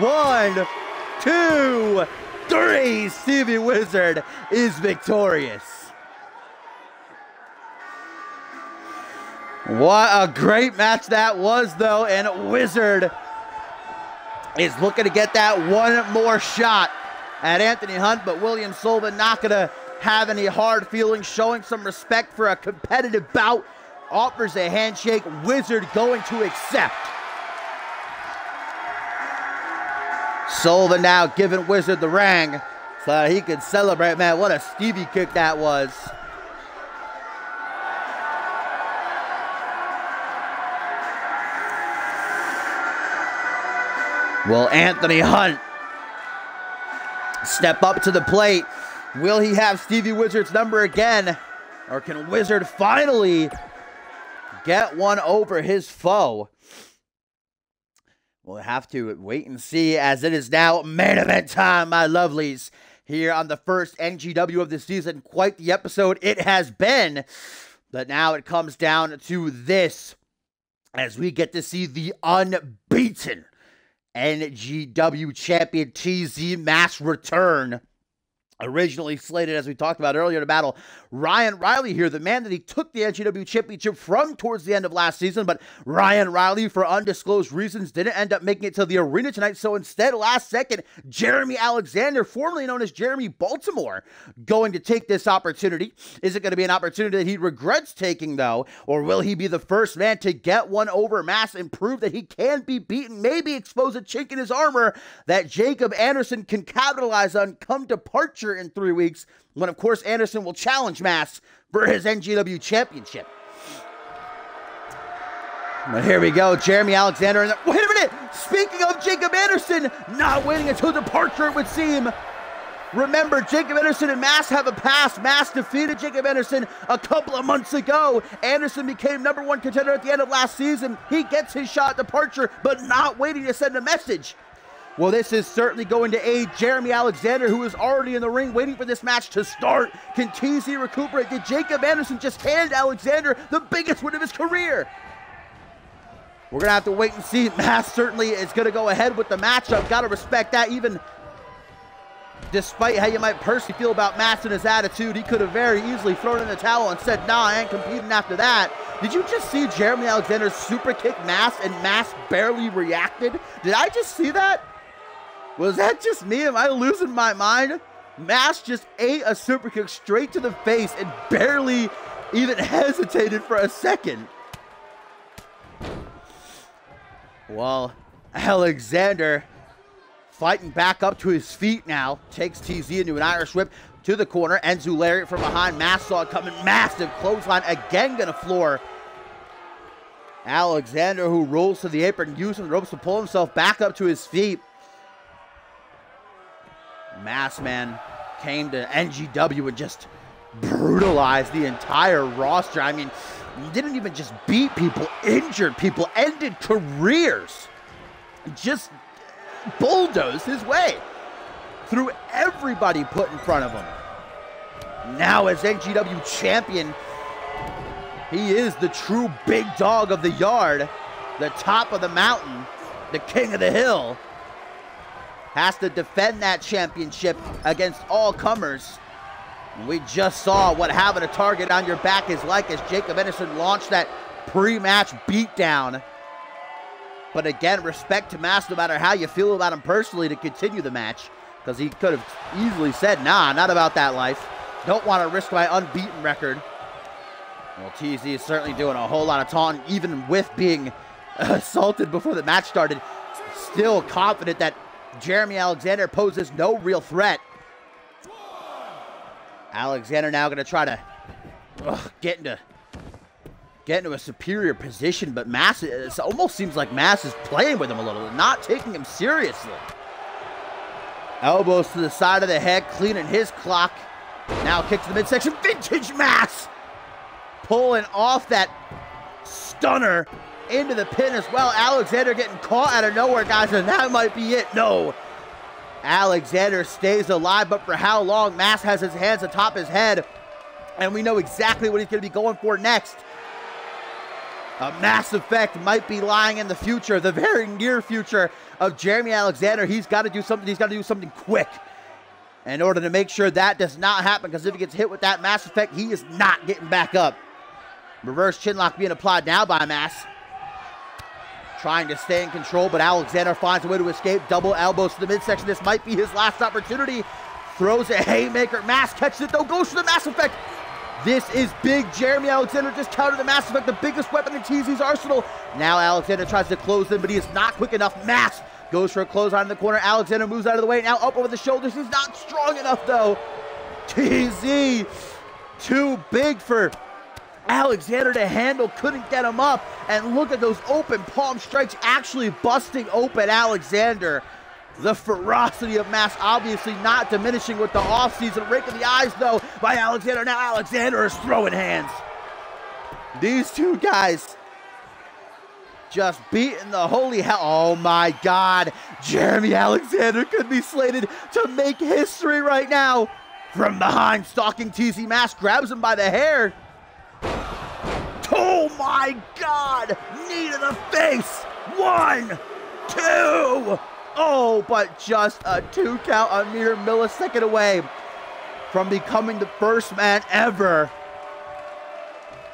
1, 2, 3. Stevie Wizard is victorious. What a great match that was, though, and Wizard is looking to get that one more shot at Anthony Hunt, but William Sullivan not going to have any hard feelings, showing some respect for a competitive bout. Offers a handshake. Wizard going to accept. Sullivan now giving Wizard the ring so that he can celebrate. Man, what a Stevie kick that was. Will Anthony Hunt step up to the plate? Will he have Stevie Wizard's number again? Or can Wizard finally get one over his foe? We'll have to wait and see, as it is now main event time, my lovelies, here on the first NGW of the season. Quite the episode it has been, but now it comes down to this. as we get to see the unbeaten NGW champion TZ Mask return. Originally slated, as we talked about earlier, to battle Ryan Riley here, the man that he took the NGW championship from towards the end of last season, but Ryan Riley, for undisclosed reasons, didn't end up making it to the arena tonight, so instead, last second, Jeremy Alexander, formerly known as Jeremy Baltimore, going to take this opportunity. Is it going to be an opportunity that he regrets taking, though, or will he be the first man to get one over Mask and prove that he can be beaten, maybe expose a chink in his armor that Jacob Anderson can capitalize on come departure in 3 weeks, when of course Anderson will challenge Mask for his NGW championship. But here we go, Jeremy Alexander. And wait a minute! Speaking of Jacob Anderson, not waiting until departure, it would seem. Remember, Jacob Anderson and Mask have a past. Mask defeated Jacob Anderson a couple of months ago. Anderson became #1 contender at the end of last season. He gets his shot at departure, but not waiting to send a message. Well, this is certainly going to aid Jeremy Alexander, who is already in the ring waiting for this match to start. Can TZ recuperate? Did Jacob Anderson just hand Alexander the biggest win of his career? We're going to have to wait and see. Mask certainly is going to go ahead with the matchup. Got to respect that, even despite how you might personally feel about Mask and his attitude. He could have very easily thrown in the towel and said, nah, I ain't competing after that. Did you just see Jeremy Alexander super kick Mask and Mask barely reacted? Did I just see that? Was that just me? Am I losing my mind? Mask just ate a super kick straight to the face and barely even hesitated for a second. Well, Alexander fighting back up to his feet now. Takes TZ into an Irish whip to the corner. Enzu lariat from behind. Mask saw it coming. Massive clothesline. Again gonna floor Alexander, who rolls to the apron, using the ropes to pull himself back up to his feet. Mask Man came to NGW and just brutalized the entire roster. I mean, he didn't even just beat people, injured people, ended careers. Just bulldozed his way through everybody put in front of him. Now as NGW champion, he is the true big dog of the yard, the top of the mountain, the king of the hill. Has to defend that championship against all comers. We just saw what having a target on your back is like as Jacob Anderson launched that pre-match beatdown. But again, respect to Mask, no matter how you feel about him personally, to continue the match, because he could have easily said, nah, not about that life. Don't want to risk my unbeaten record. Well, TZ is certainly doing a whole lot of taunting, even with being assaulted before the match started. Still confident that Jeremy Alexander poses no real threat. Alexander now going to try to get into a superior position, but Mask, it almost seems like Mask is playing with him a little, not taking him seriously. Elbows to the side of the head, cleaning his clock. Now kick to the midsection. Vintage Mask pulling off that stunner into the pin as well. Alexander getting caught out of nowhere, guys, and that might be it. No. Alexander stays alive, but for how long? Mask has his hands atop his head, and we know exactly what he's going to be going for next. A Mass effect might be lying in the future, the very near future of Jeremy Alexander. He's got to do something. He's got to do something quick in order to make sure that does not happen, because if he gets hit with that Mass effect, he is not getting back up. Reverse chinlock being applied now by Mask. Trying to stay in control, but Alexander finds a way to escape. Double elbows to the midsection. This might be his last opportunity. Throws a haymaker. Mask catches it, though. Goes for the Mass effect. This is big. Jeremy Alexander just countered the Mass effect, the biggest weapon in TZ's arsenal. Now Alexander tries to close them, but he is not quick enough. Mask goes for a clothesline in the corner. Alexander moves out of the way. Now up over the shoulders. He's not strong enough, though. TZ, too big for Alexander to handle, couldn't get him up. And look at those open palm strikes actually busting open Alexander. The ferocity of Mask obviously not diminishing with the offseason. Rake of the eyes, though, by Alexander. Now Alexander is throwing hands. These two guys just beating the holy hell. Oh my God. Jeremy Alexander could be slated to make history right now. From behind, stalking TZ. Mask grabs him by the hair. Oh my God! Knee to the face! 1, 2! Oh, but just a 2 count, a mere millisecond away from becoming the first man ever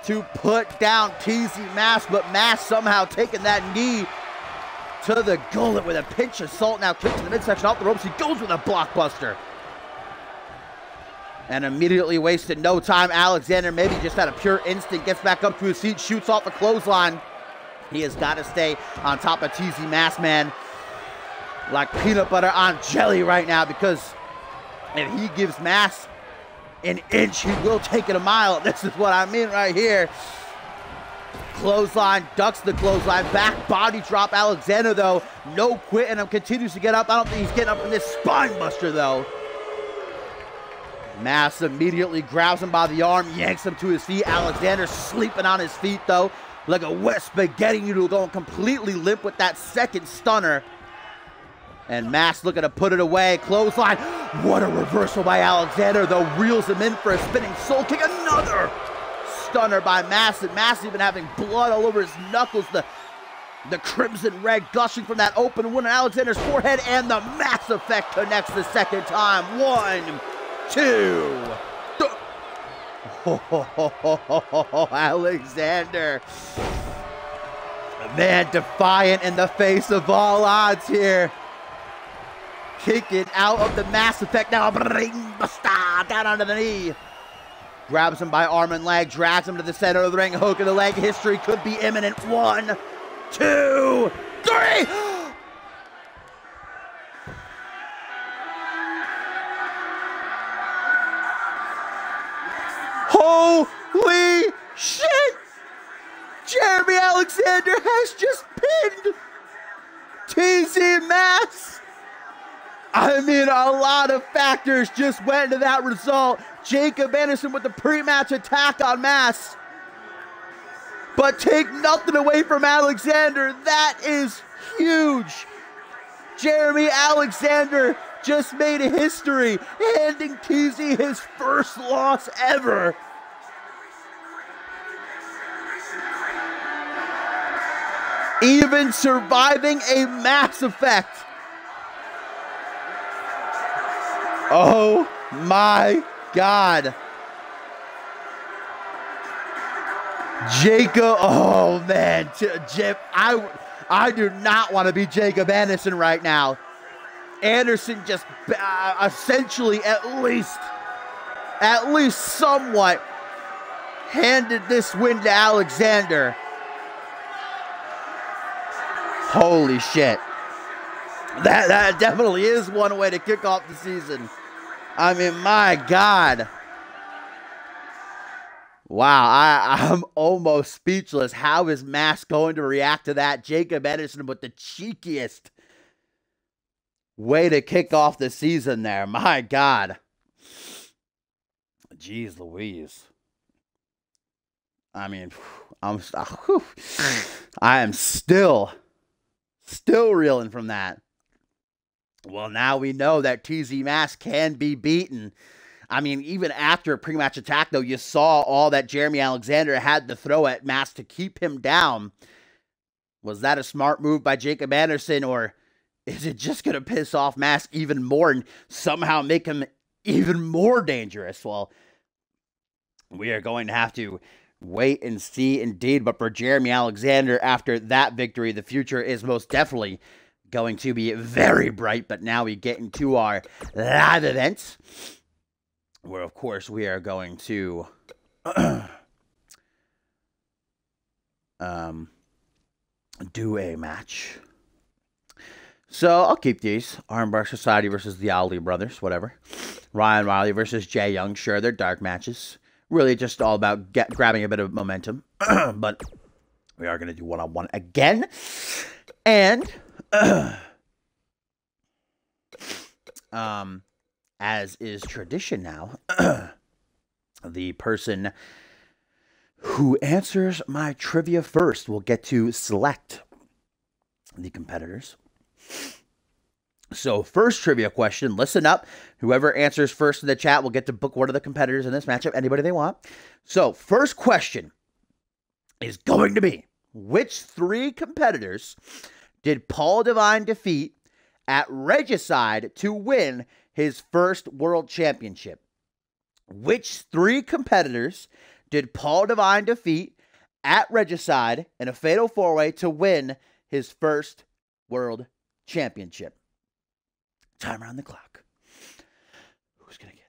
to put down TZ Mask, but Mask somehow taking that knee to the gullet with a pinch of salt. Now kick to the midsection off the ropes. He goes with a blockbuster. And immediately wasted no time. Alexander, maybe just out of pure instinct, gets back up to his feet, shoots off the clothesline. He has got to stay on top of TZ Mask, man, like peanut butter on jelly right now, because if he gives Mask an inch, he will take it a mile. This is what I mean right here. Clothesline, ducks the clothesline, back body drop. Alexander, though, no quitting him, continues to get up. I don't think he's getting up from this spine buster, though. Mask immediately grabs him by the arm, yanks him to his feet. Alexander sleeping on his feet, though, like a wet spaghetti noodle, going completely limp with that second stunner. And Mask looking to put it away. Clothesline. What a reversal by Alexander, though. Reels him in for a spinning soul kick. Another stunner by Mask. And Mask even having blood all over his knuckles. The crimson red gushing from that open wound on Alexander's forehead. And the Mass Effect connects the second time. 1, 2, 3. Oh, Alexander. Man, defiant in the face of all odds here. Kicking out of the Mass Effect now. Down onto the knee. Grabs him by arm and leg. Drags him to the center of the ring. Hook of the leg. History could be imminent. 1, 2, 3. Holy shit! Jeremy Alexander has just pinned TZ Mask. I mean, a lot of factors just went into that result. Jacob Anderson with the pre-match attack on Mask. But take nothing away from Alexander. That is huge. Jeremy Alexander just made history, handing TZ his first loss ever. Even surviving a Mass Effect. Oh my God. Jacob, oh man, I do not want to be Jacob Anderson right now. Anderson just essentially at least somewhat handed this win to Alexander. Holy shit. That definitely is one way to kick off the season. I mean, my God. Wow, I'm almost speechless. How is Mask going to react to that? Jacob Anderson with the cheekiest way to kick off the season there. My God. Jeez Louise. I mean, I am still reeling from that. Well, now we know that TZ Mask can be beaten. I mean, even after a pre-match attack, though, you saw all that Jeremy Alexander had to throw at Mask to keep him down. Was that a smart move by Jacob Anderson, or is it just going to piss off Mask even more and somehow make him even more dangerous? Well, we are going to have to wait and see indeed. But for Jeremy Alexander, after that victory, the future is most definitely going to be very bright. But now we get into our live events, where, of course, we are going to do a match. So I'll keep these. Armbar Society versus the Ali Brothers, whatever. Ryan Riley versus Jay Young. Sure, they're dark matches. Really just all about grabbing a bit of momentum. But we are going to do one-on-one again. And as is tradition now, the person who answers my trivia first will get to select the competitors. So, first trivia question, listen up. Whoever answers first in the chat will get to book one of the competitors in this matchup, anybody they want. So, first question is going to be, which 3 competitors did Paul Devine defeat at Regicide to win his first world championship? Which 3 competitors did Paul Devine defeat at Regicide in a fatal 4-way to win his first world championship? Time around the clock. Who's going to get it?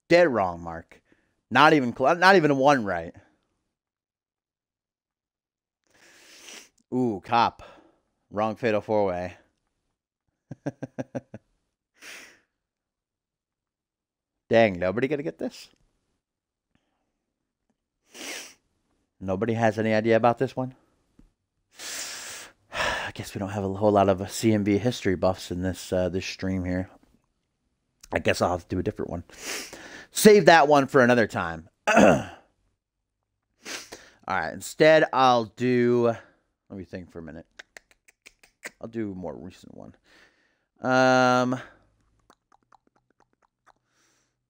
Dead wrong, Mark. Not even one right. Ooh, cop. Wrong fatal 4-way. Dang, nobody gonna get this? Nobody has any idea about this one? I guess we don't have a whole lot of CMV history buffs in this this stream here. I guess I'll have to do a different one. Save that one for another time. All right, instead I'll do... Let me think for a minute. I'll do a more recent one.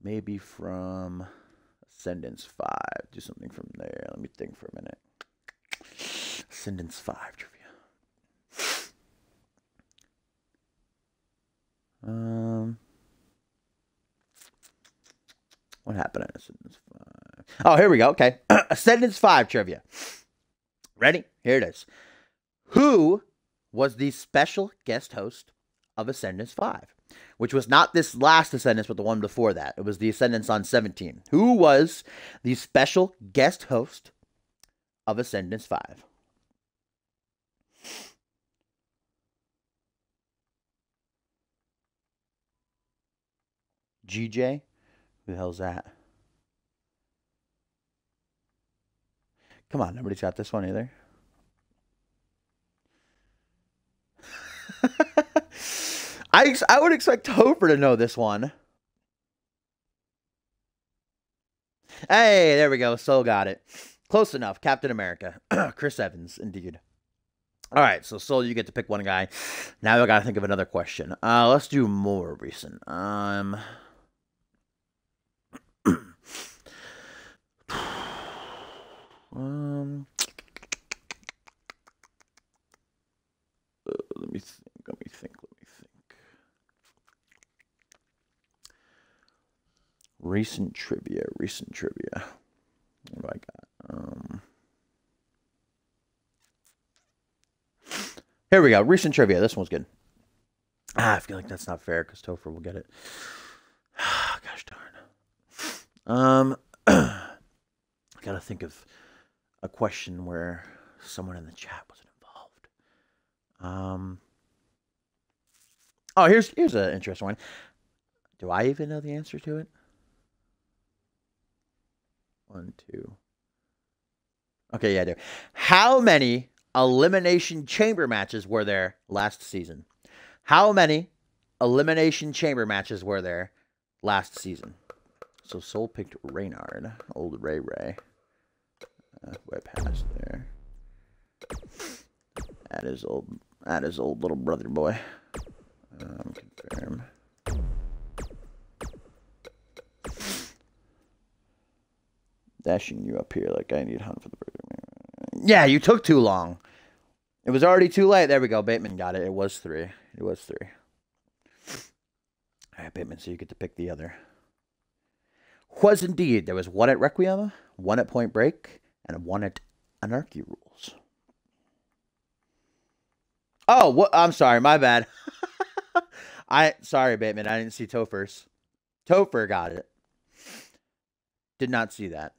Maybe from Ascendance 5. Do something from there. Let me think for a minute. Ascendance 5 trivia. What happened at Ascendance 5? Oh, here we go. Okay. Ascendance 5 trivia. Ready? Here it is. Who was the special guest host of Ascendance 5? Which was not this last Ascendance, but the one before that. It was the Ascendance on 17. Who was the special guest host of Ascendance 5? GJ? Who the hell's that? Come on, nobody's got this one either. I would expect Topher to know this one. Hey, there we go. Soul got it. Close enough. Captain America. Chris Evans, indeed. All right, so Soul, you get to pick one guy. Now I got to think of another question. Let's do more recent. Let me think. Recent trivia. What do I got? Here we go. Recent trivia. This one's good. I feel like that's not fair because Topher will get it. Gosh darn. I gotta think of a question where someone in the chat wasn't involved. Oh, here's an interesting one. Do I even know the answer to it? 1, 2. Okay, yeah, I do. How many Elimination Chamber matches were there last season? How many Elimination Chamber matches were there last season? So Soul picked Reynard, old Ray. Web pass there. That is old little brother boy. Confirm. Dashing you up here like I need hunt for the burger. Yeah, you took too long. It was already too late. There we go. Bateman got it. It was 3. All right, Bateman, so you get to pick the other. Was indeed. There was 1 at Requiem, 1 at Point Break, and 1 at Anarchy Rules. Oh, what? I'm sorry. My bad. Sorry, Bateman. I didn't see Topher's. Topher got it. Did not see that.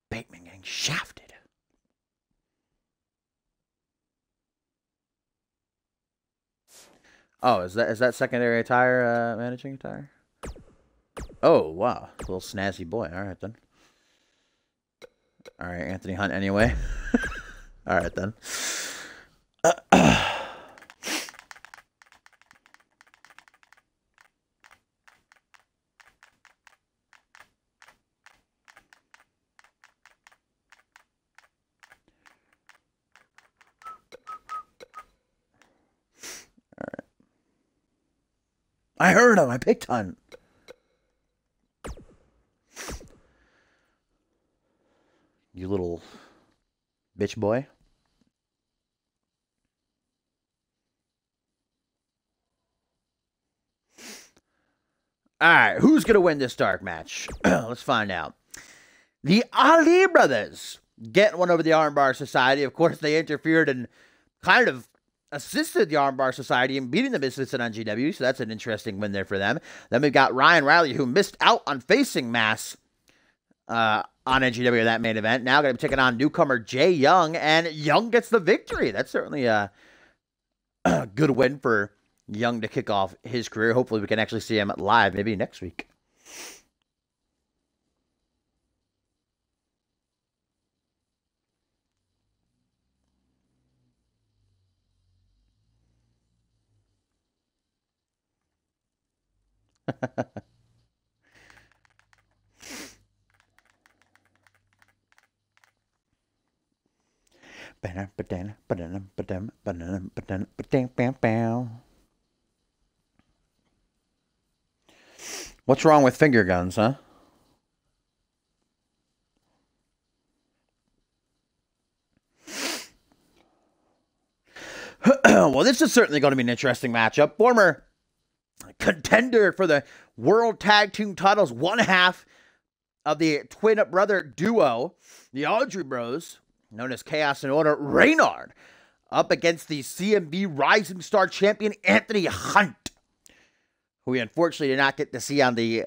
Bateman getting shafted. Oh, is that secondary attire managing attire? Oh, wow. Little snazzy boy. All right, then. All right, Anthony Hunt anyway. All right, then. I heard him. I picked Hunt. You little bitch boy. All right, who's going to win this dark match? Let's find out. The Ali brothers get one over the Armbar Society. Of course, they interfered and kind of assisted the Armbar Society in beating the Misfits in NGW, so that's an interesting win there for them. Then we've got Ryan Riley, who missed out on facing Mass on NGW in that main event. Now going to be taking on newcomer Jay Young, and Young gets the victory. That's certainly a good win for Young to kick off his career. Hopefully we can actually see him live maybe next week. What's wrong with finger guns, huh? Well, this is certainly going to be an interesting matchup. Former contender for the World Tag Team titles, one half of the twin brother duo, the Audrey Bros, known as Chaos and Order, Reynard, up against the CMV Rising Star champion, Anthony Hunt, who we unfortunately did not get to see on the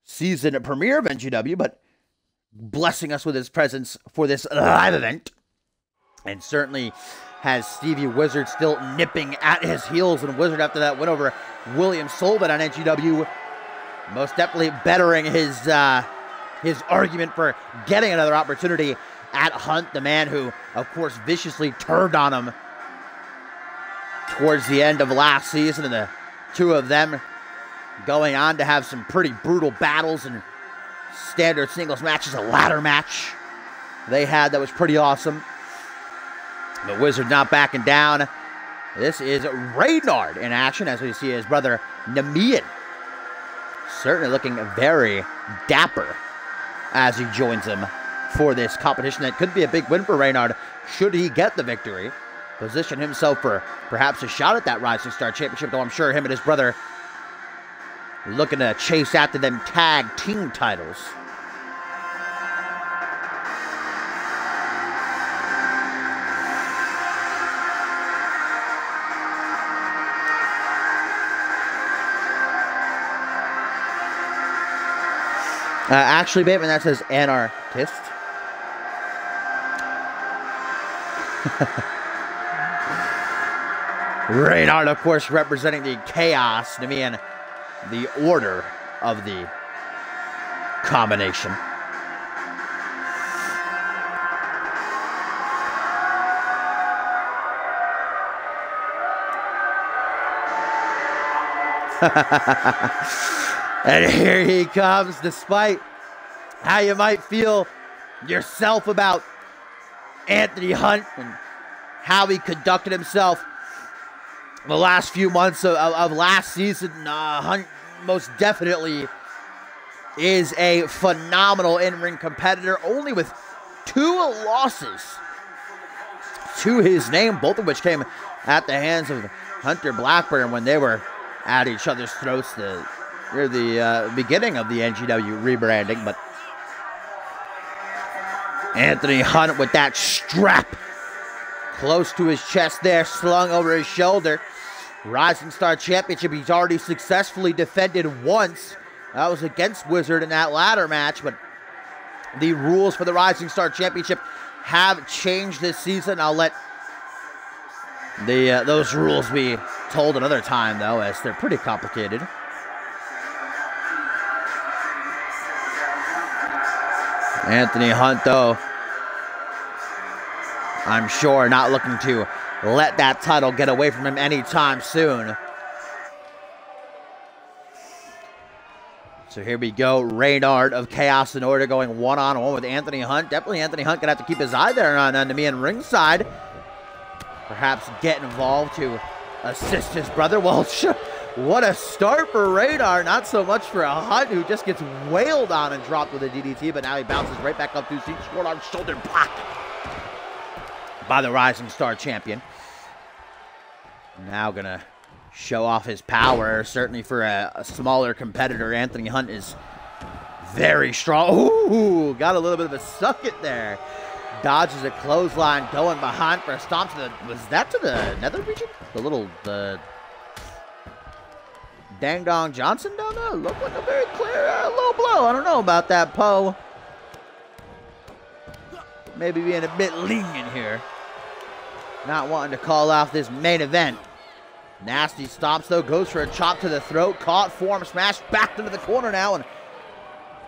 season premiere of NGW, but blessing us with his presence for this live event. And certainly has Stevie Wizard still nipping at his heels, and Wizard, after that win over William Sullivan on NGW, most definitely bettering his argument for getting another opportunity at Hunt, the man who, of course, viciously turned on him towards the end of last season, and the two of them going on to have some pretty brutal battles and standard singles matches. A ladder match they had that was pretty awesome. The Wizard not backing down. This is Reynard in action, as we see his brother Namian certainly looking very dapper as he joins him for this competition. That could be a big win for Reynard should he get the victory. Position himself for perhaps a shot at that Rising Star Championship, though I'm sure him and his brother looking to chase after them tag team titles. Actually, Bateman, that says anarchist. Reynard, of course, representing the chaos, to me, and the order of the combination. And here he comes, despite how you might feel yourself about Anthony Hunt and how he conducted himself the last few months of last season. Hunt most definitely is a phenomenal in-ring competitor, only with 2 losses to his name, both of which came at the hands of Hunter Blackburn when they were at each other's throats near the beginning of the NGW rebranding. But Anthony Hunt with that strap close to his chest there, slung over his shoulder. Rising Star Championship, he's already successfully defended once. That was against Wizard in that ladder match, but the rules for the Rising Star Championship have changed this season. I'll let those rules be told another time, though, as they're pretty complicated. Anthony Hunt, though, I'm sure not looking to let that title get away from him anytime soon. So here we go. Reynard of Chaos and Order going one-on-one with Anthony Hunt. Definitely Anthony Hunt going to have to keep his eye there on Namian ringside. Perhaps get involved to assist his brother. Well, What a start for Radar. Not so much for a Hunt, who just gets wailed on and dropped with a DDT, but now he bounces right back up to his feet. Short arm shoulder block by the Rising Star champion. Now gonna show off his power. Certainly for a smaller competitor, Anthony Hunt is very strong. Ooh, got a little bit of a suck it there. Dodges a clothesline, going behind for a stomp to the, was that to the nether region? The Dang Dong Johnson down there? Looked like a very clear low blow. I don't know about that, Poe. Maybe being a bit lenient here. Not wanting to call off this main event. Nasty stomps though, goes for a chop to the throat. Caught, form smash, back into the corner now. And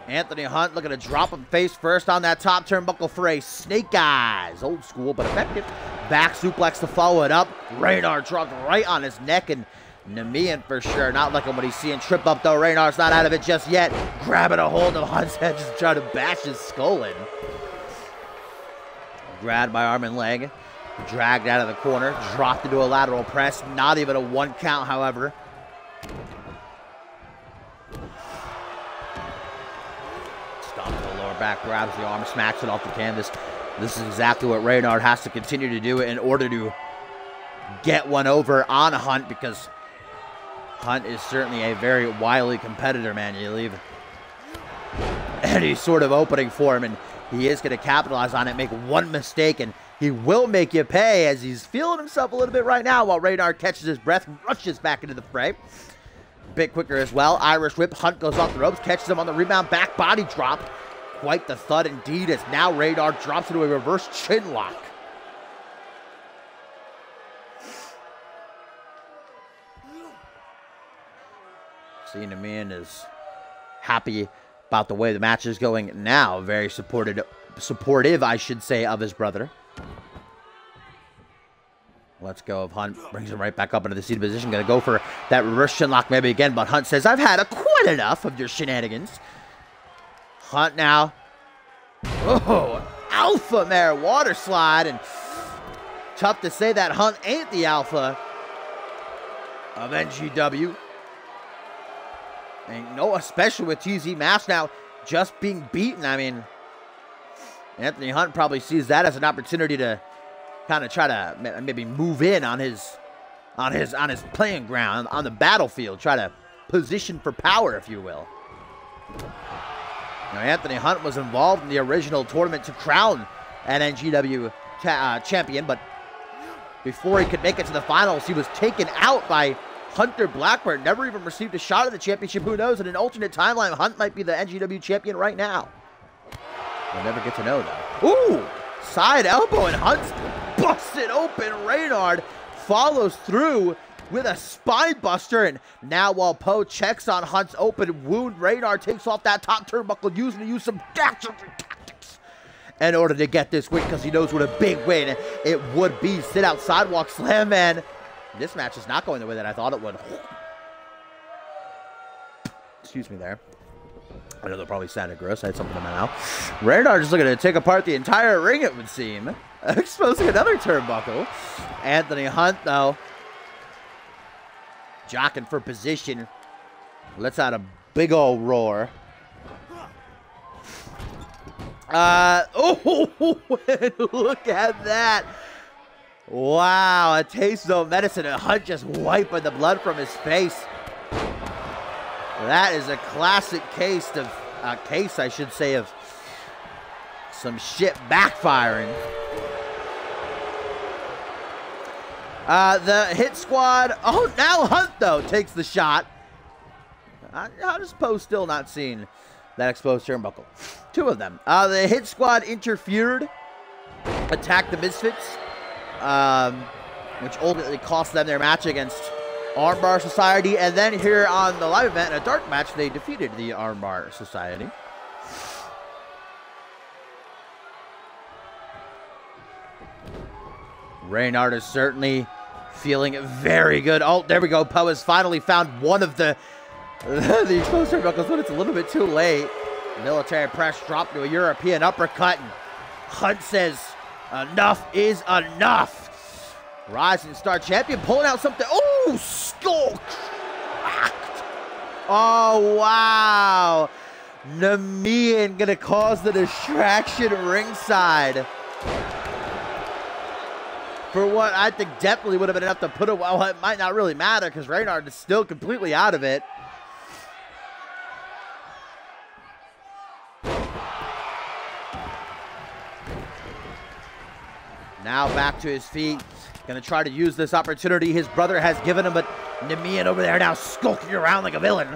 Anthony Hunt looking to drop him face first on that top turnbuckle for a snake eyes. Old school, but effective. Back suplex to follow it up. Radar dropped right on his neck, and Namian for sure not liking what he's seeing. Trip up though, Raynar's not out of it just yet. Grabbing a hold of Hunt's head, just trying to bash his skull in. Grabbed by arm and leg. Dragged out of the corner. Dropped into a lateral press. Not even a 1 count, however. Stomp to the lower back, grabs the arm, smacks it off the canvas. This is exactly what Raynar has to continue to do in order to get one over on Hunt, because Hunt is certainly a very wily competitor, man. You leave any sort of opening for him, and he is going to capitalize on it, make one mistake, and he will make you pay, as he's feeling himself a little bit right now while Radar catches his breath, rushes back into the fray. A bit quicker as well. Irish whip. Hunt goes off the ropes, catches him on the rebound, back body drop. Quite the thud indeed, as now Radar drops into a reverse chin lock. Seeing him in is happy about the way the match is going now. Very supportive, I should say, of his brother. Let's go of Hunt. Brings him right back up into the seated position. Going to go for that reverse chin lock maybe again, but Hunt says, I've had quite enough of your shenanigans. Hunt now. Oh, alpha mare water slide. And tough to say that Hunt ain't the alpha of NGW. And no, especially with TZ Mask now just being beaten. I mean, Anthony Hunt probably sees that as an opportunity to kind of try to maybe move in on his playing ground, on the battlefield, try to position for power, if you will. Now, Anthony Hunt was involved in the original tournament to crown an NGW champion, but before he could make it to the finals, he was taken out by Hunter Blackburn. Never even received a shot at the championship. Who knows? In an alternate timeline, Hunt might be the NGW champion right now. We'll never get to know, though. Ooh! Side elbow, and Hunt's busted open. Reynard follows through with a spine buster, and now while Poe checks on Hunt's open wound, Reynard takes off that top turnbuckle, using to use some tactics in order to get this win, because he knows what a big win it would be. Sit out sidewalk slam, man. This match is not going the way that I thought it would. Excuse me there. I know that probably sounded gross. I had something in my mouth. Radar just looking to take apart the entire ring, it would seem. Exposing another turnbuckle. Anthony Hunt, though, jockeying for position. Lets out a big old roar. Oh, look at that. Wow, a taste of medicine. And Hunt just wiping the blood from his face. That is a classic case, I should say, of some shit backfiring. The Hit Squad. Oh, now Hunt, though, takes the shot. How does Poe still not seeing that exposed turnbuckle? Two of them. The Hit Squad interfered, attacked the Misfits, which ultimately cost them their match against Armbar Society, and then here on the live event, in a dark match, they defeated the Armbar Society. Reynard is certainly feeling very good. Oh, there we go. Poe has finally found one of the exposed turnbuckles, but it's a little bit too late. Military press drop to a European uppercut, and Hunt says, enough is enough. Rising Star champion pulling out something. Oh, skull Oh, wow. Namian gonna cause the distraction ringside. For what I think definitely would have been enough to put it, well, it might not really matter because Reynard is still completely out of it. Now back to his feet. Gonna try to use this opportunity his brother has given him, but Namian over there now skulking around like a villain.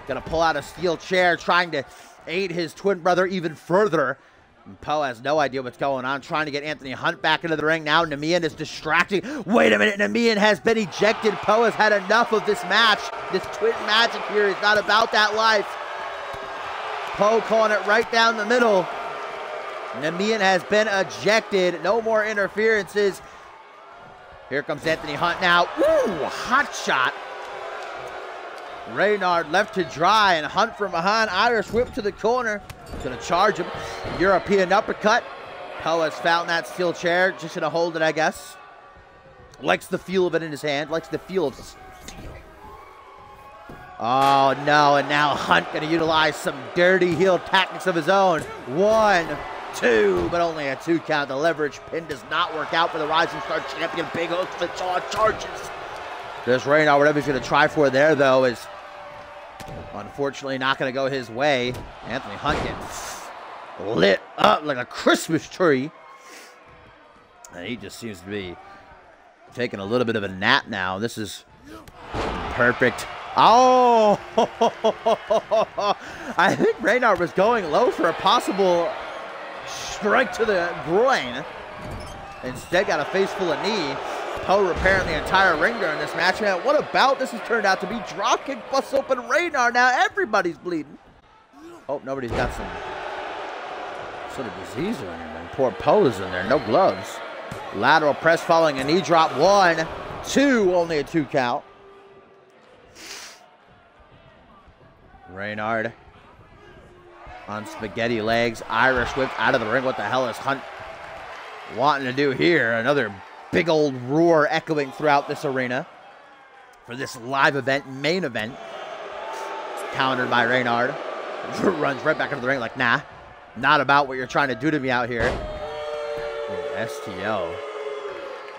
Gonna pull out a steel chair, trying to aid his twin brother even further. And Poe has no idea what's going on, trying to get Anthony Hunt back into the ring. Now Namian is distracting. Wait a minute, Namian has been ejected. Poe has had enough of this match. This twin magic here is not about that life. Poe calling it right down the middle. Namian has been ejected. No more interferences. Here comes Anthony Hunt now. Ooh, hot shot. Reynard left to dry, and Hunt from behind. Irish whip to the corner. Gonna charge him. European uppercut. Poe has found that steel chair. Just gonna hold it, I guess. Likes the feel of it in his hand. Likes the feel of this. Oh, no. And now Hunt gonna utilize some dirty heel tactics of his own. 1, 2, but only a 2 count. The leverage pin does not work out for the Rising Star champion. Big hook to the jaw, charges. This Reynard, whatever he's going to try for there, though, is unfortunately not going to go his way. Anthony Hunt gets lit up like a Christmas tree. And he just seems to be taking a little bit of a nap now. This is perfect. Oh! I think Reynard was going low for a possible strike to the groin. Instead got a face full of knee. Poe repairing the entire ring during this match. Man, what about this has turned out to be? Dropkick busts open Reynard. Now everybody's bleeding. Oh, nobody's got some sort of disease or anything. Poor Poe's in there. No gloves. Lateral press following a knee drop. 1, 2. Only a 2 count. Reynard on spaghetti legs. Irish whip out of the ring. What the hell is Hunt wanting to do here? Another big old roar echoing throughout this arena for this live event, main event. Countered by Reynard. Runs right back into the ring like, nah, not about what you're trying to do to me out here. Ooh, STO.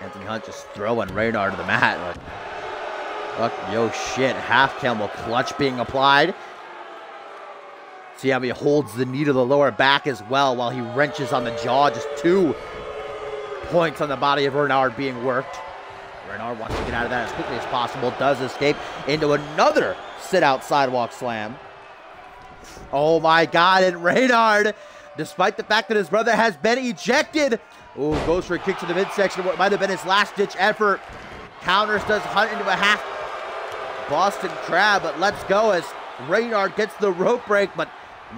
Anthony Hunt just throwing Reynard to the mat. Like, fuck, yo, shit. Half camel clutch being applied. See how he holds the knee to the lower back as well while he wrenches on the jaw. Just 2 points on the body of Reynard being worked. Reynard wants to get out of that as quickly as possible. Does escape into another sit-out sidewalk slam. Oh my God, and Reynard, despite the fact that his brother has been ejected, ooh, goes for a kick to the midsection. What might have been his last-ditch effort. Counters, does Hunt into a half Boston Crab, but let's go as Reynard gets the rope break, but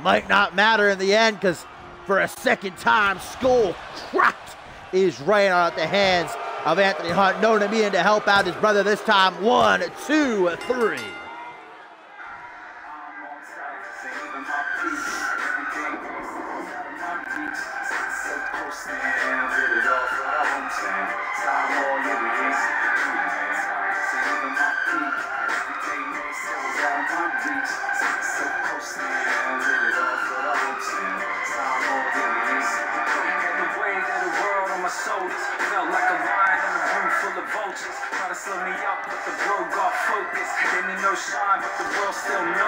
might not matter in the end because for a second time, skull cracked is Reynard at the hands of Anthony Hunt. No Namian to help out his brother this time. 1, 2, 3.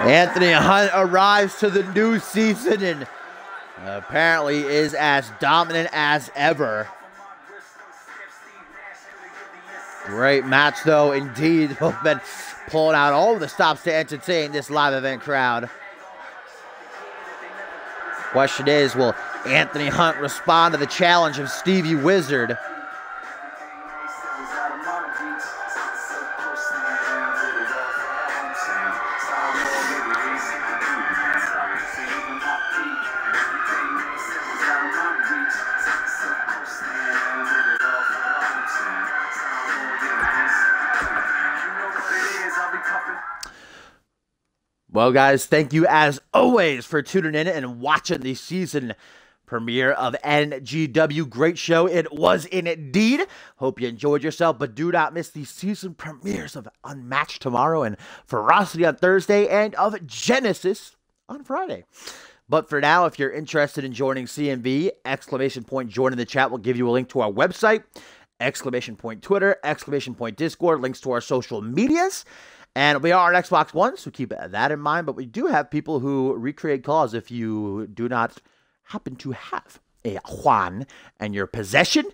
Anthony Hunt arrives to the new season and apparently is as dominant as ever. Great match, though, indeed. Both men pulling out all of the stops to entertain this live event crowd. Question is, will Anthony Hunt respond to the challenge of Stevie Wizard? Well, guys, thank you as always for tuning in and watching the season premiere of NGW. Great show. It was indeed. Hope you enjoyed yourself, but do not miss the season premieres of Unmatched tomorrow and Ferocity on Thursday and of Genesis on Friday. But for now, if you're interested in joining CMV, !join in the chat will give you a link to our website, !Twitter, !Discord, links to our social medias. And we are on Xbox One, so keep that in mind. But we do have people who recreate calls if you do not happen to have a Juan in your possession.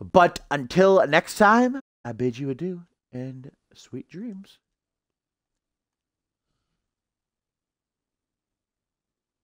But until next time, I bid you adieu and sweet dreams.